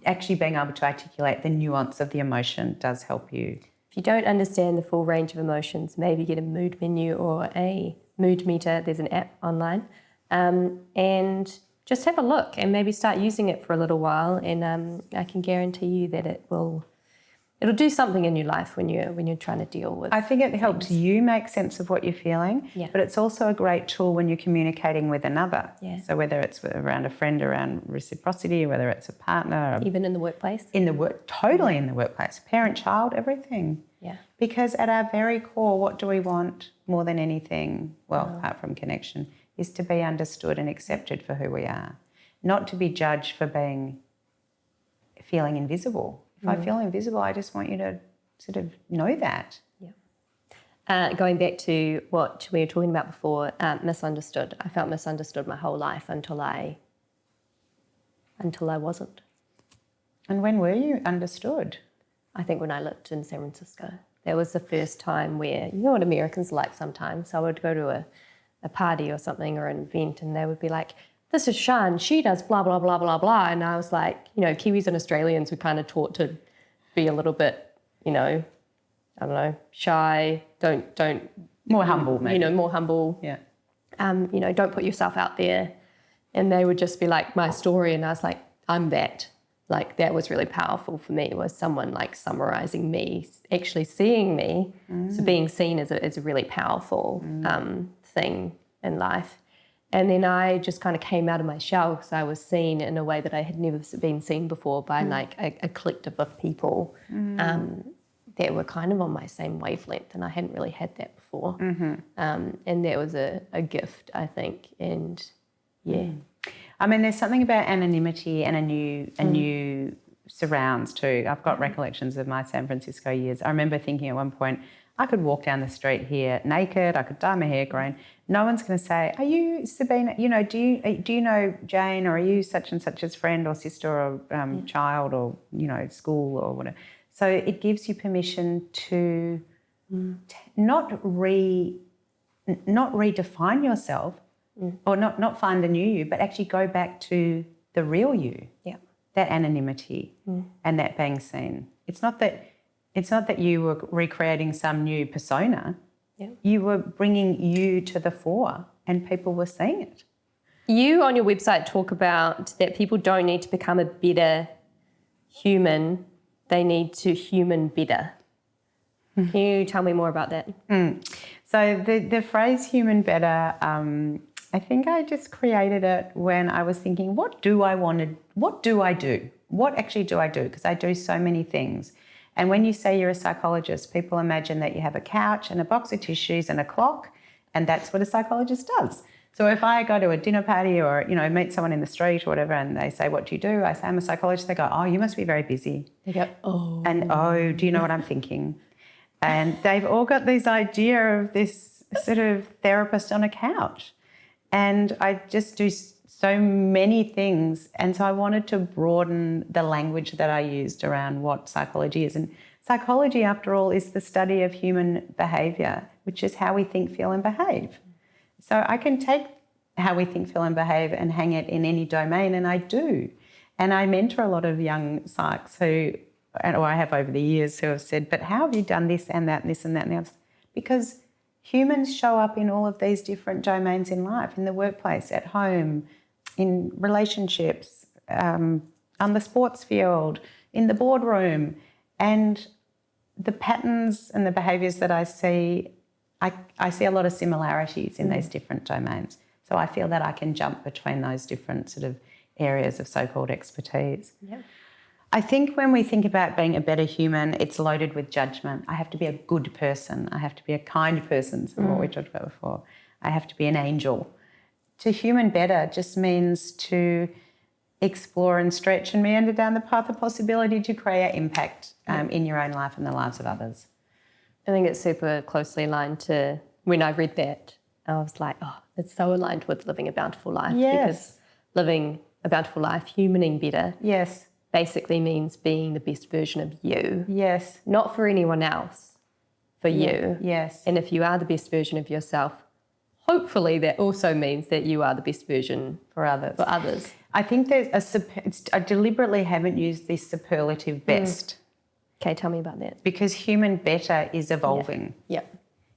actually being able to articulate the nuance of the emotion does help you. If you don't understand the full range of emotions, maybe get a mood menu or a mood meter. There's an app online. And just have a look and maybe start using it for a little while. And I can guarantee you that it will it'll do something in your life when you're trying to deal with. I think it helps things. you make sense of what you're feeling, Yeah. but it's also a great tool when you're communicating with another. Yeah. So whether it's around a friend, around reciprocity, whether it's a partner, Even in the workplace. in the totally in the workplace, parent, child, everything. Yeah. Because at our very core, what do we want more than anything, well, apart from connection, is to be understood and accepted for who we are, not to be judged for feeling invisible. If I feel invisible, I just want you to sort of know that. Yeah. Going back to what we were talking about before, misunderstood. I felt misunderstood my whole life until I wasn't. And when were you understood? I think when I lived in San Francisco. That was the first time where, you know what Americans are like sometimes. I would go to a party or something or an event and they would be like, this is Shan, she does blah, blah, blah, blah, blah. And I was like, you know, Kiwis and Australians were kind of taught to be a little bit, you know, I don't know, shy, don't. More humble, maybe. You know, more humble. Yeah. You know, don't put yourself out there. And they would just be like, my story. And I was like, I'm that. Like, that was really powerful for me, was someone like summarizing me, actually seeing me. So being seen is a really powerful thing in life. And then I just kind of came out of my shell because I was seen in a way that I had never been seen before by like a collective of people that were kind of on my same wavelength, and I hadn't really had that before. And that was a gift, I think. And yeah. I mean, there's something about anonymity and a new surrounds too. I've got recollections of my San Francisco years. I remember thinking at one point, I could walk down the street here naked, I could dye my hair green. No one's going to say, are you Sabina? You know, do you know Jane, or are you such and such's friend or sister or child, or, you know, school or whatever. So it gives you permission to not redefine yourself or not find a new you, but actually go back to the real you. Yeah. That anonymity and that being seen. It's not that you were recreating some new persona. Yeah. You were bringing you to the fore and people were seeing it. You on your website talk about that people don't need to become a better human, they need to human better. Can you tell me more about that? So the phrase human better, I think I just created it when I was thinking, what do I do? What actually do I do? Because I do so many things. And when you say you're a psychologist, people imagine that you have a couch and a box of tissues and a clock, and that's what a psychologist does. So if I go to a dinner party or, you know, meet someone in the street or whatever, and they say, what do you do? I say, I'm a psychologist. They go, oh, you must be very busy. They go, oh. And, oh, do you know what I'm thinking? And they've all got this idea of this sort of therapist on a couch. And I just do so many things. And so I wanted to broaden the language that I used around what psychology is. And psychology, after all, is the study of human behaviour, which is how we think, feel and behave. So I can take how we think, feel and behave and hang it in any domain, and I do. And I mentor a lot of young psychs or I have over the years, who have said, but how have you done this and that and this and that and the other? Because humans show up in all of these different domains in life, in the workplace, at home, in relationships, on the sports field, in the boardroom. And the patterns and the behaviours that I see, I see a lot of similarities in these different domains. So I feel that I can jump between those different sort of areas of so-called expertise. Yeah. I think when we think about being a better human, it's loaded with judgment. I have to be a good person. I have to be a kind person, so what we talked about before. I have to be an angel. To human better just means to explore and stretch and meander down the path of possibility to create impact in your own life and the lives of others. I think it's super closely aligned to, when I read that, I was like, oh, it's so aligned with living a bountiful life. Yes. Because living a bountiful life, humaning better, Yes. basically means being the best version of you. Yes. Not for anyone else, for you. Yes. And if you are the best version of yourself, hopefully that also means that you are the best version For others. I think there's I deliberately haven't used this superlative best. Okay, tell me about that. Because human better is evolving. Yeah.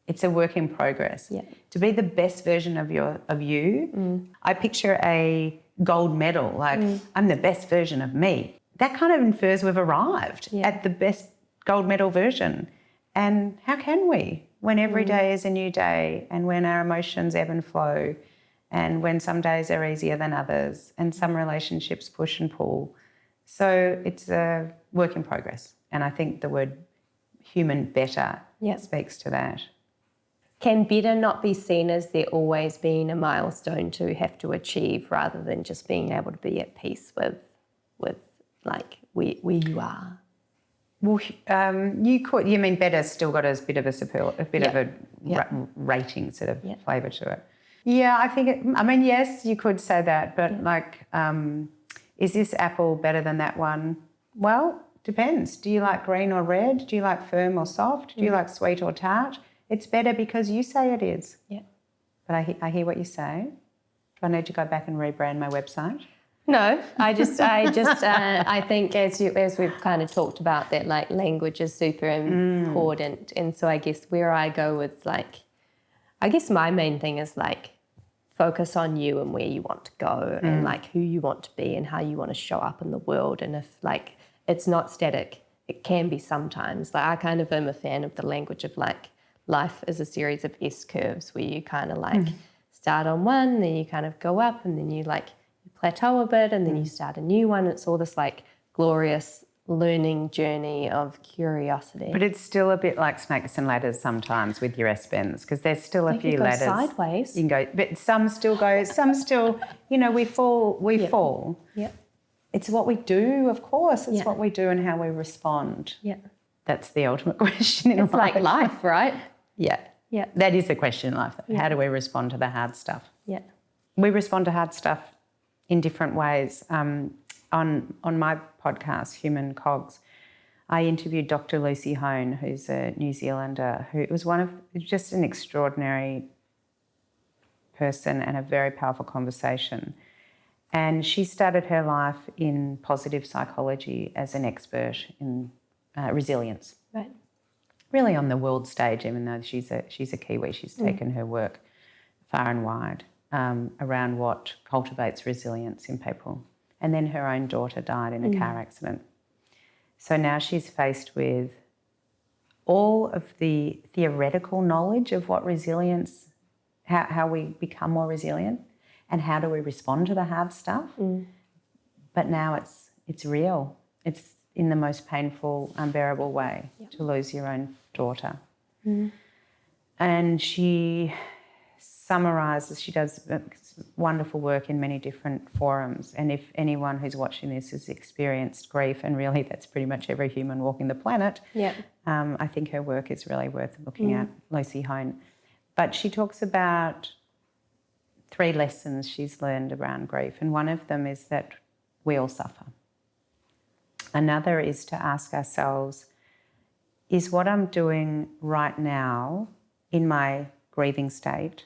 It's a work in progress. Yeah. To be the best version of you, I picture a gold medal, like I'm the best version of me. That kind of infers we've arrived at the best gold medal version. And how can we when every day is a new day and when our emotions ebb and flow and when some days are easier than others and some relationships push and pull. So it's a work in progress. And I think the word human better speaks to that. Can better not be seen as there always being a milestone to have to achieve rather than just being able to be at peace with like where you are? Well, you mean better still got a bit of a rating sort of flavour to it. Yeah, I think yes, you could say that, but is this apple better than that one? Well, depends. Do you like green or red? Do you like firm or soft? Do you like sweet or tart? It's better because you say it is. Yeah. But I hear what you say. Do I need to go back and rebrand my website? No, I think as we've kind of talked about that, like language is super important. And so I guess where I go with I guess my main thing is focus on you and where you want to go and who you want to be and how you want to show up in the world. And if it's not static, it can be sometimes. I kind of am a fan of the language of life is a series of S curves where you kind of start on one, then you kind of go up and then you plateau a bit and then you start a new one. It's all this glorious learning journey of curiosity. But it's still a bit like snakes and ladders sometimes with your S-bends because there's still a few go ladders. Sideways. You can go, but some still, we fall. Yeah. It's what we do, of course. It's what we do and how we respond. Yeah. That's the ultimate question in life. It's like life, right? Yeah. Yeah. That is the question in life. How do we respond to the hard stuff? Yeah. We respond to hard stuff in different ways. On my podcast, Human Cogs, I interviewed Dr. Lucy Hone, who's a New Zealander, who was just an extraordinary person and a very powerful conversation. And she started her life in positive psychology as an expert in resilience. Right. Really on the world stage, even though she's a Kiwi, she's taken her work far and wide around what cultivates resilience in people. And then her own daughter died in a car accident. So now she's faced with all of the theoretical knowledge of what resilience, how we become more resilient and how do we respond to the hard stuff. But now it's real. It's in the most painful, unbearable way to lose your own daughter. And she summarises, she does wonderful work in many different forums. And if anyone who's watching this has experienced grief, and really that's pretty much every human walking the planet, I think her work is really worth looking at, Lucy Hone. But she talks about 3 lessons she's learned around grief. And one of them is that we all suffer. Another is to ask ourselves, is what I'm doing right now in my grieving state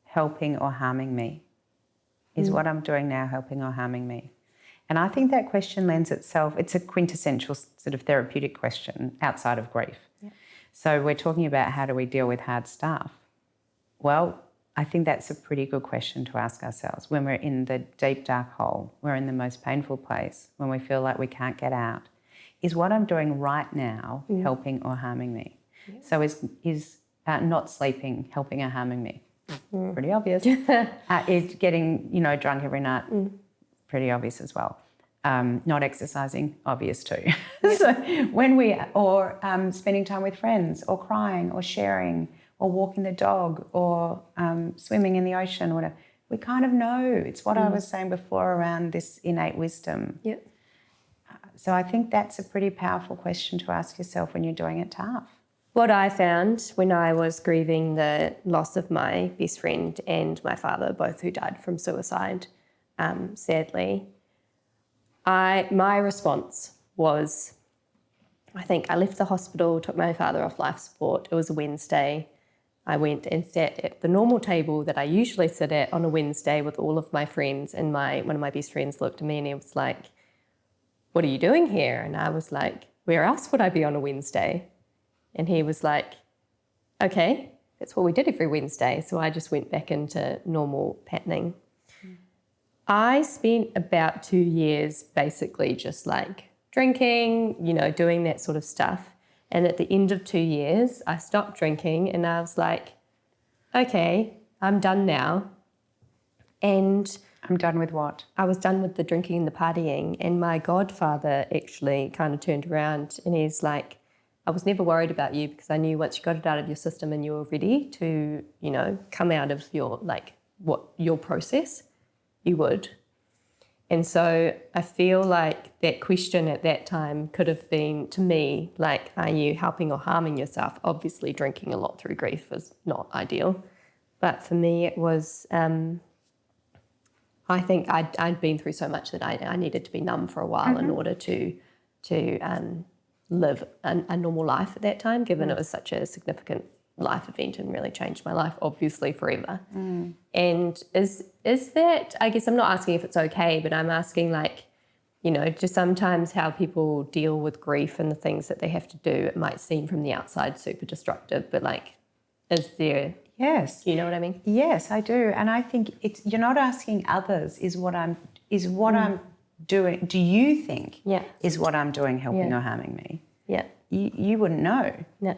helping or harming me? Is what I'm doing now helping or harming me? And I think that question lends itself, it's a quintessential sort of therapeutic question outside of grief. Yeah. So we're talking about how do we deal with hard stuff? Well, I think that's a pretty good question to ask ourselves when we're in the deep dark hole, we're in the most painful place, when we feel like we can't get out. Is what I'm doing right now helping or harming me? Yeah. So is not sleeping helping or harming me? Pretty obvious. Is getting, drunk every night? Pretty obvious as well. Not exercising, obvious too. So when spending time with friends or crying or sharing or walking the dog or swimming in the ocean or whatever, we kind of know. It's what I was saying before around this innate wisdom. Yep. So I think that's a pretty powerful question to ask yourself when you're doing it tough. What I found when I was grieving the loss of my best friend and my father, both who died from suicide, sadly, my response was, I think I left the hospital, took my father off life support. It was a Wednesday. I went and sat at the normal table that I usually sit at on a Wednesday with all of my friends, and one of my best friends looked at me and he was like, "What are you doing here?" And I was like, "Where else would I be on a Wednesday?" And he was like, "Okay, that's what we did every Wednesday." So I just went back into normal patterning. I spent about 2 years basically just drinking, doing that sort of stuff. And at the end of 2 years, I stopped drinking and I was like, okay, I'm done now. And I'm done with what? I was done with the drinking and the partying. And my godfather actually kind of turned around and he's like, I was never worried about you because I knew once you got it out of your system and you were ready to, you know, come out of your, like, what your process, you would. And so I feel like that question at that time could have been, to me, like, are you helping or harming yourself? Obviously, drinking a lot through grief is not ideal. But for me, it was, I think I'd been through so much that I needed to be numb for a while in order to live a normal life at that time, given it was such a significant life event and really changed my life, obviously, forever. And is that, I guess I'm not asking if it's okay, but I'm asking, like, you know, just sometimes how people deal with grief and the things that they have to do. It might seem from the outside super destructive, but, like, is there... Yes. You know what I mean? Yes, I do. And I think you're not asking others, is what I'm doing, do you think is what I'm doing helping or harming me? Yeah. You wouldn't know. No.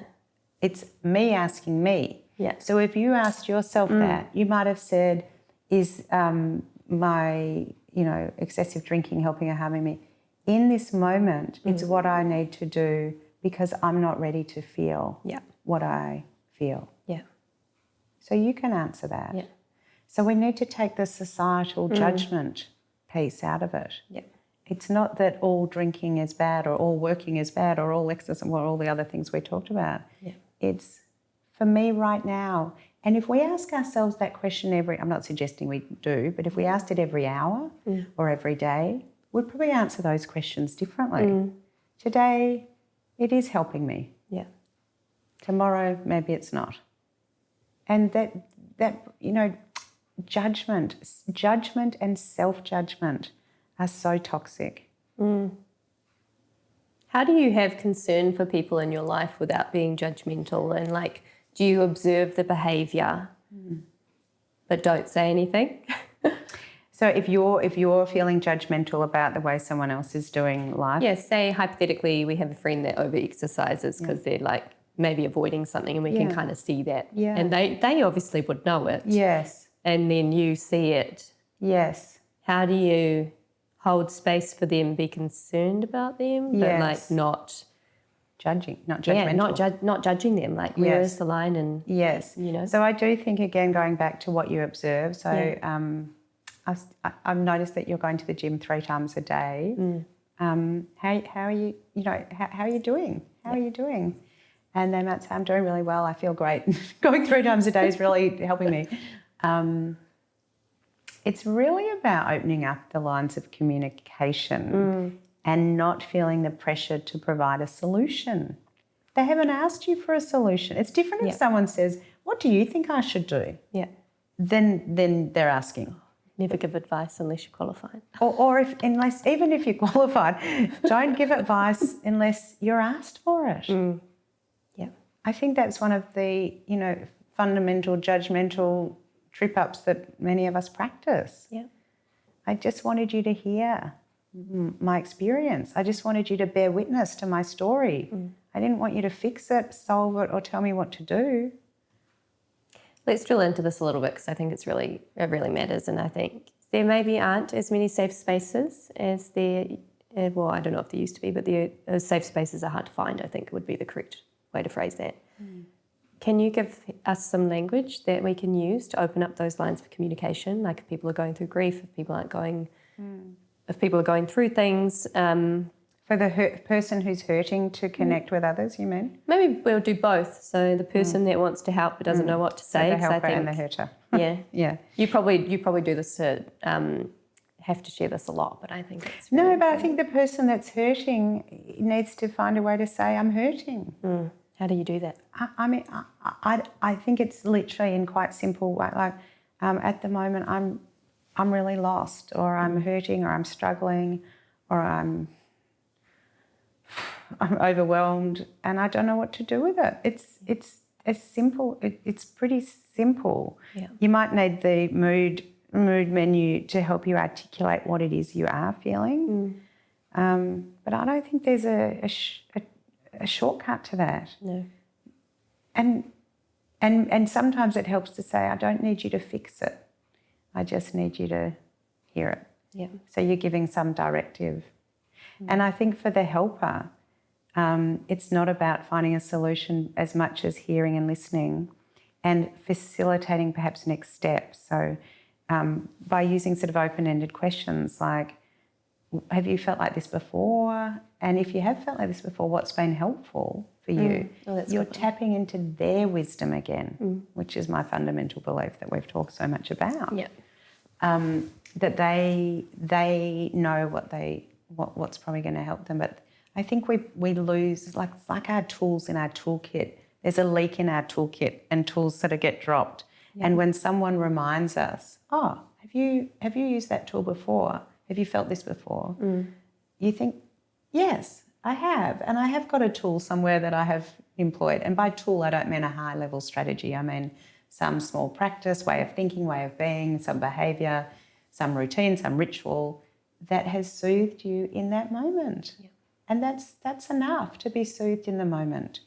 It's me asking me. Yeah. So if you asked yourself that, you might have said, is my, you know, excessive drinking helping or harming me? In this moment, it's what I need to do because I'm not ready to feel what I feel. Yeah. So you can answer that. Yeah. So we need to take the societal judgment piece out of it. Yeah. It's not that all drinking is bad or all working is bad or all exercise or all the other things we talked about. Yeah. It's for me right now. And if we ask ourselves that question I'm not suggesting we do, but if we asked it every hour or every day, we'd probably answer those questions differently. Today, it is helping me. Yeah. Tomorrow, maybe it's not. And that you know, judgment and self-judgment are so toxic. How do you have concern for people in your life without being judgmental? And, like, do you observe the behaviour but don't say anything? So if you're feeling judgmental about the way someone else is doing life, Say hypothetically we have a friend that over-exercises because they're, like, maybe avoiding something and we can kind of see that. Yeah. And they obviously would know it. Yes. And then you see it. Yes. How do you hold space for them, be concerned about them, but, like, not judging, not judgmental. not judging them. Like, where is the line? And you know. So I do think, again, going back to what you observe. So I've noticed that you're going to the gym 3 times a day. How are you? You know, how are you doing? How are you doing? And they might say, I'm doing really well. I feel great. Going 3 times a day is really helping me. It's really about opening up the lines of communication and not feeling the pressure to provide a solution. They haven't asked you for a solution. It's different if someone says, what do you think I should do? Yeah. Then they're asking. Never give advice unless you're qualified. Or even if you're qualified, don't give advice unless you're asked for it. Yeah. I think that's one of the, you know, fundamental judgmental trip-ups that many of us practice. Yeah. I just wanted you to hear my experience. I just wanted you to bear witness to my story. I didn't want you to fix it, solve it, or tell me what to do. Let's drill into this a little bit because I think it really matters, and I think there maybe aren't as many safe spaces as there. Well, I don't know if there used to be, but the safe spaces are hard to find. I think would be the correct way to phrase that. Can you give us some language that we can use to open up those lines of communication? Like, if people are going through grief, if people aren't going, if people are going through things. For the person who's hurting to connect with others, you mean? Maybe we'll do both. So the person that wants to help but doesn't know what to say. The helper and the hurter. Yeah. Yeah. You probably do this to have to share this a lot, but I think it's really important. I think the person that's hurting needs to find a way to say, I'm hurting. How do you do that? I think it's literally in quite simple way. Like, at the moment, I'm really lost, or I'm hurting, or I'm struggling, or I'm overwhelmed, and I don't know what to do with it. It's as simple. It's pretty simple. Yeah. You might need the mood menu to help you articulate what it is you are feeling, but I don't think there's a shortcut to that. No. And sometimes it helps to say, I don't need you to fix it. I just need you to hear it. Yeah. So you're giving some directive. And I think for the helper, it's not about finding a solution as much as hearing and listening and facilitating perhaps next steps. So by using sort of open-ended questions like, have you felt like this before? And if you have felt like this before, what's been helpful for you? You're tapping into their wisdom again, which is my fundamental belief that we've talked so much about. Yeah. That they know what's probably going to help them. But I think we lose, it's like our tools in our toolkit. There's a leak in our toolkit and tools sort of get dropped. Yeah. And when someone reminds us, oh, have you used that tool before? Have you felt this before? You think, yes, I have. And I have got a tool somewhere that I have employed. And by tool, I don't mean a high-level strategy. I mean some small practice, way of thinking, way of being, some behaviour, some routine, some ritual that has soothed you in that moment. Yeah. And that's enough to be soothed in the moment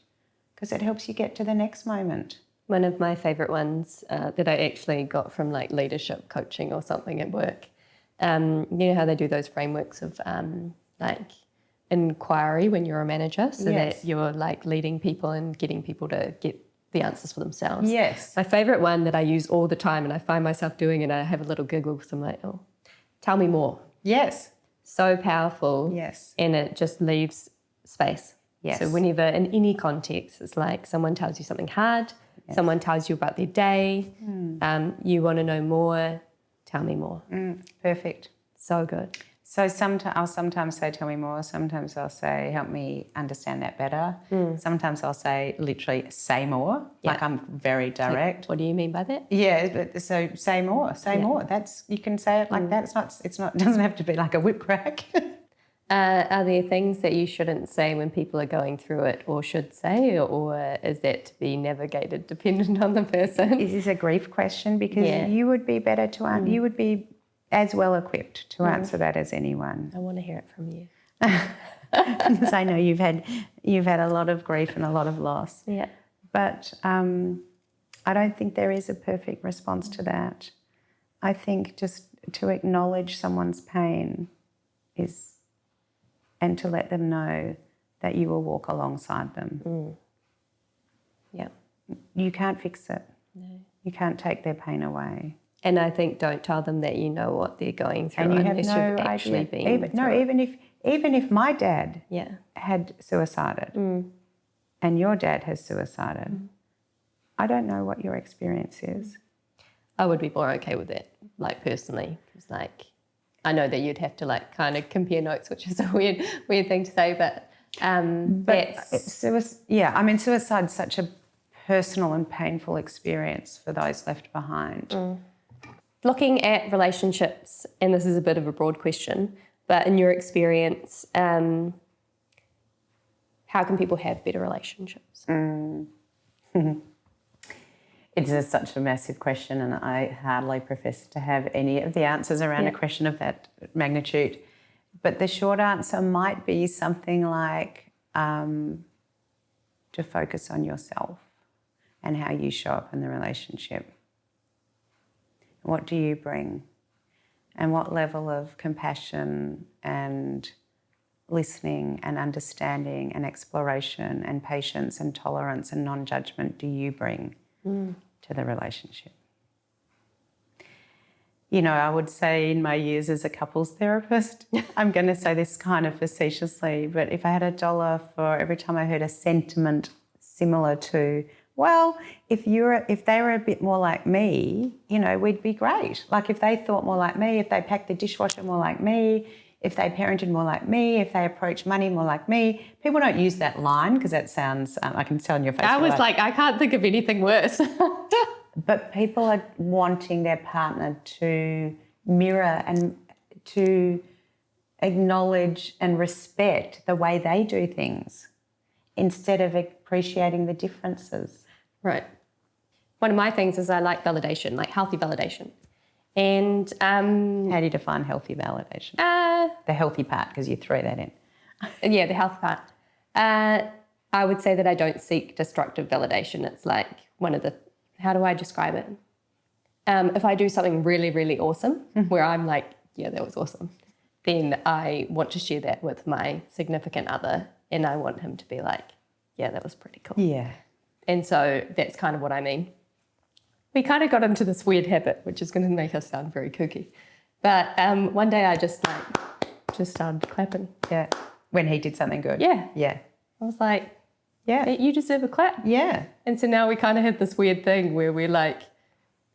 because it helps you get to the next moment. One of my favourite ones that I actually got from like leadership coaching or something at work, you know how they do those frameworks of like inquiry when you're a manager so that you're like leading people and getting people to get the answers for themselves. Yes. My favourite one that I use all the time and I find myself doing and I have a little giggle because I'm like, oh, tell me more. Yes. So powerful. Yes. And it just leaves space. Yes. So whenever in any context, it's like someone tells you something hard, someone tells you about their day, you want to know more, tell me more. Perfect. So good. So I'll sometimes say, tell me more. Sometimes I'll say, help me understand that better. Sometimes I'll say, literally, say more. Yeah. Like I'm very direct. Like, what do you mean by that? Yeah, but so say more, more. You can say it like that. It doesn't have to be like a whip crack. Are there things that you shouldn't say when people are going through it or should say, or is that to be navigated dependent on the person? Is this a grief question? Because you would be better to answer. You would be as well equipped to answer that as anyone. I want to hear it from you. Because I know you've had a lot of grief and a lot of loss. Yeah. But I don't think there is a perfect response to that. I think just to acknowledge someone's pain and to let them know that you will walk alongside them. Yeah. You can't fix it. No. You can't take their pain away. And I think don't tell them that you know what they're going through and you unless have no you've actually idea. been Even if my dad Yeah. had suicided and your dad has suicided, I don't know what your experience is. I would be more okay with it, like personally. It's like I know that you'd have to like kind of compare notes, which is a weird thing to say, but suicide's such a personal and painful experience for those left behind. Looking at relationships, and this is a bit of a broad question, but in your experience, how can people have better relationships? It's such a massive question, and I hardly profess to have any of the answers around a question of that magnitude. But the short answer might be something like to focus on yourself and how you show up in the relationship. What do you bring? And what level of compassion and listening and understanding and exploration and patience and tolerance and non-judgment do you bring to the relationship? You know, I would say in my years as a couples therapist, I'm going to say this kind of facetiously, but if I had $1 for every time I heard a sentiment similar to, well, if they were a bit more like me, you know, we'd be great. Like if they thought more like me, if they packed the dishwasher more like me, if they parented more like me, if they approached money more like me. People don't use that line because that sounds, I can tell in your face. I was like, I can't think of anything worse. But people are wanting their partner to mirror and to acknowledge and respect the way they do things instead of appreciating the differences. Right. One of my things is I like validation, like healthy validation. And how do you define healthy validation? The healthy part, because you throw that in. Yeah, the healthy part. I would say that I don't seek destructive validation. It's like how do I describe it? If I do something really, really awesome, where I'm like, yeah, that was awesome, then I want to share that with my significant other, and I want him to be like, yeah, that was pretty cool. Yeah. And so that's kind of what I mean. We kind of got into this weird habit, which is going to make us sound very kooky. But one day I just started clapping. Yeah. When he did something good. Yeah. Yeah. I was like, yeah, you deserve a clap. Yeah. And so now we kind of have this weird thing where we're like,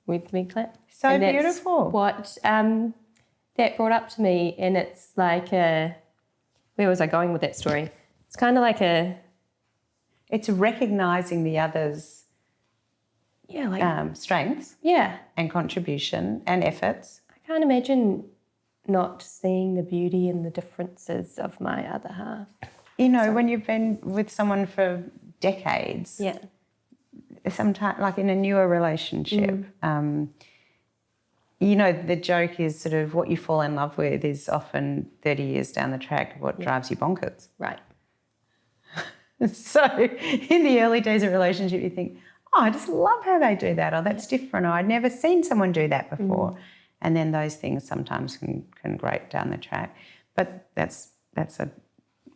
we clap. So and that's beautiful. What that brought up to me, and it's like where was I going with that story? It's kind of like it's recognizing the other's strengths and contribution and efforts. I can't imagine not seeing the beauty and the differences of my other half. When you've been with someone for decades, sometimes like in a newer relationship, the joke is sort of what you fall in love with is often 30 years down the track what drives you bonkers. Right. So in the early days of a relationship, you think, oh, I just love how they do that, or that's different, or I'd never seen someone do that before. And then those things sometimes can grate down the track. But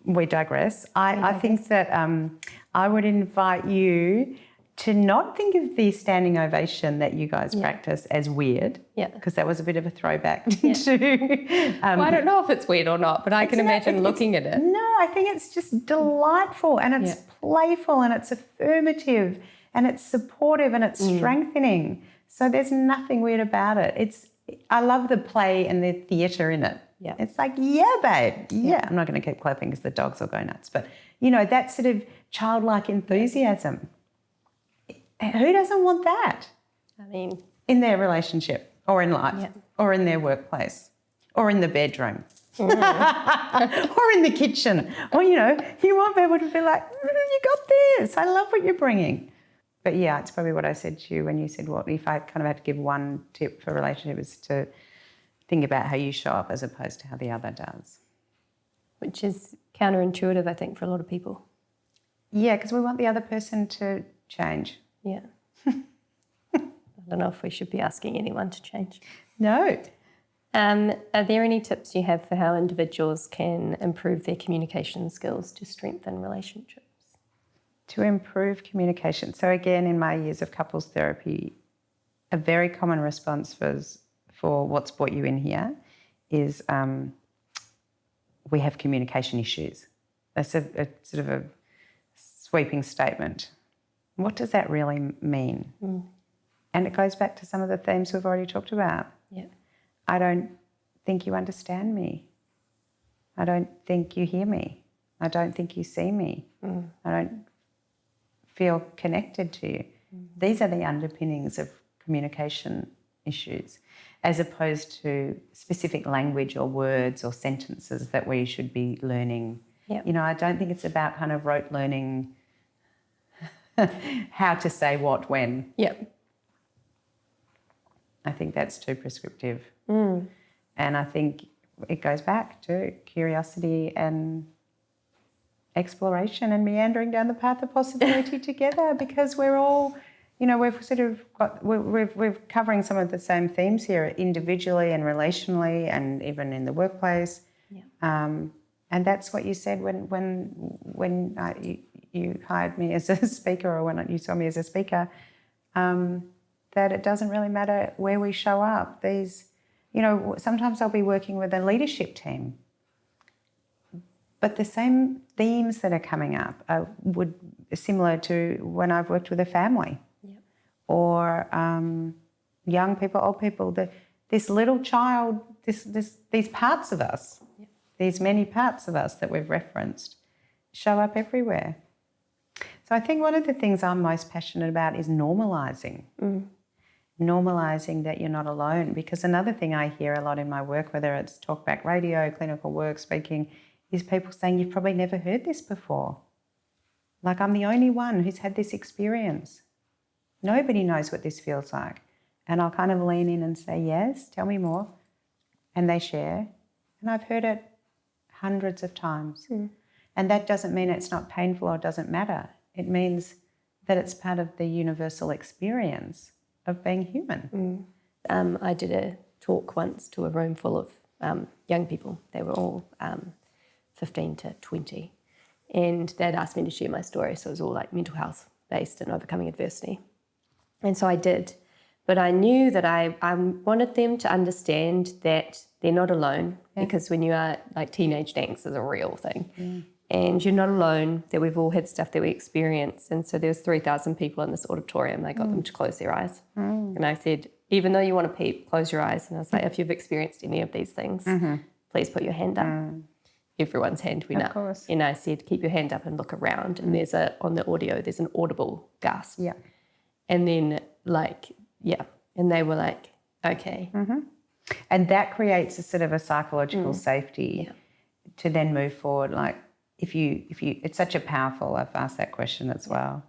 we digress. I think that I would invite you to not think of the standing ovation that you guys practice as weird, because that was a bit of a throwback to... well, I don't know if it's weird or not, but I can imagine looking at it. No, I think it's just delightful, and it's playful, and it's affirmative, and it's supportive, and it's strengthening. So there's nothing weird about it. I love the play and the theatre in it. Yeah. It's like, yeah, babe. Yeah. I'm not going to keep clapping because the dogs will go nuts. But, that sort of childlike enthusiasm. Who doesn't want that? I mean, in their relationship or in life or in their workplace or in the bedroom or in the kitchen. Or, you want people to be like, you got this. I love what you're bringing. But, yeah, it's probably what I said to you when you said, what if I kind of had to give one tip for a relationship is to think about how you show up as opposed to how the other does. Which is counterintuitive, I think, for a lot of people. Yeah, because we want the other person to change. Yeah. I don't know if we should be asking anyone to change. No. Are there any tips you have for how individuals can improve their communication skills to strengthen relationships? To improve communication. So again, in my years of couples therapy, a very common response for what's brought you in here is we have communication issues. That's a sort of a sweeping statement. What does that really mean? And it goes back to some of the themes we've already talked about. Yeah. I don't think you understand me. I don't think you hear me. I don't think you see me. I don't feel connected to you. These are the underpinnings of communication issues, as opposed to specific language or words or sentences that we should be learning. Yep. I don't think it's about kind of rote learning how to say what when. Yep. I think that's too prescriptive. And I think it goes back to curiosity and exploration and meandering down the path of possibility together, because we're all, we've sort of got, we're covering some of the same themes here individually and relationally and even in the workplace. Yeah. And that's what you said when you hired me as a speaker, or when you saw me as a speaker, that it doesn't really matter where we show up. Sometimes I'll be working with a leadership team, but the same themes that are coming up are similar to when I've worked with a family. Yep. Or young people, old people. This little child, these parts of us, yep. These many parts of us that we've referenced, show up everywhere. So I think one of the things I'm most passionate about is normalising. Normalising that you're not alone. Because another thing I hear a lot in my work, whether it's talkback radio, clinical work, speaking, is people saying, you've probably never heard this before. Like, I'm the only one who's had this experience. Nobody knows what this feels like. And I'll kind of lean in and say, yes, tell me more. And they share. And I've heard it hundreds of times. And And that doesn't mean it's not painful or doesn't matter. It means that it's part of the universal experience of being human. I did a talk once to a room full of young people. They were all 15 to 20. And they'd asked me to share my story. So it was all like mental health based and overcoming adversity. And so I did. But I knew that I wanted them to understand that they're not alone, because when you are like, teenage angst is a real thing. And you're not alone, that we've all had stuff that we experience. And so there was 3,000 people in this auditorium. I got them to close their eyes. And I said, even though you want to peep, close your eyes. And I was like, if you've experienced any of these things, please put your hand up. Everyone's hand went up. Course. And I said, keep your hand up and look around. And on the audio, there's an audible gasp. Yeah. And then and they were like, okay. And that creates a sort of a psychological safety to then move forward. Like, if you, it's such a powerful, I've asked that question as well.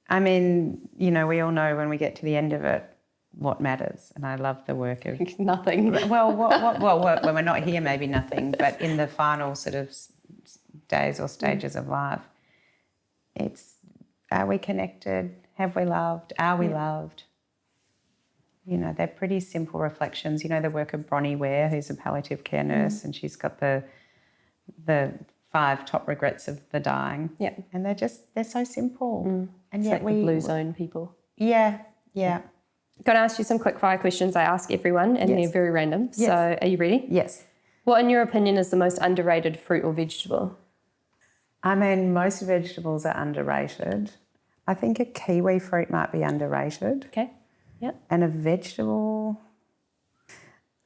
I mean, we all know when we get to the end of it, what matters. And I love the work of... Nothing. Well, when we're not here, maybe nothing, but in the final sort of days or stages of life, it's, are we connected? Have we loved? Are we loved? They're pretty simple reflections. The work of Bronnie Ware, who's a palliative care nurse, and she's got the 5 top regrets of the dying. Yeah. And they're so simple. And it's yet like the blue zone people. Yeah. Got to ask you some quick fire questions I ask everyone, and they're very random. Yes. So are you ready? Yes. What, in your opinion, is the most underrated fruit or vegetable? I mean, most vegetables are underrated. I think a kiwi fruit might be underrated. Okay. Yeah. And a vegetable,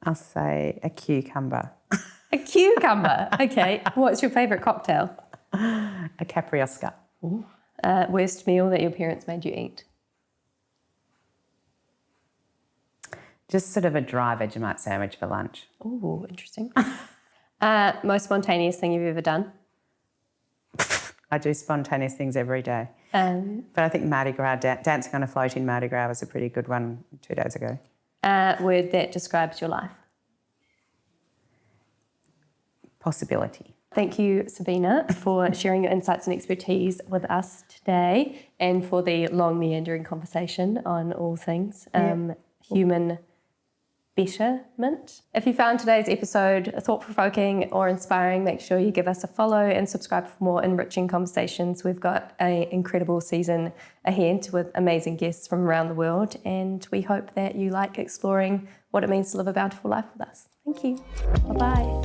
I'll say a cucumber. A cucumber. Okay. What's your favourite cocktail? A capriosca. Worst meal that your parents made you eat? Just sort of a dry Vegemite sandwich for lunch. Oh, interesting. Most spontaneous thing you've ever done? I do spontaneous things every day. But I think Mardi Gras, dancing on a float in Mardi Gras was a pretty good one 2 days ago. Word that describes your life? Possibility. Thank you, Sabina, for sharing your insights and expertise with us today, and for the long meandering conversation on all things human betterment. If you found today's episode thought-provoking or inspiring, make sure you give us a follow and subscribe for more enriching conversations. We've got an incredible season ahead with amazing guests from around the world, and we hope that you like exploring what it means to live a bountiful life with us. Thank you. Bye-bye.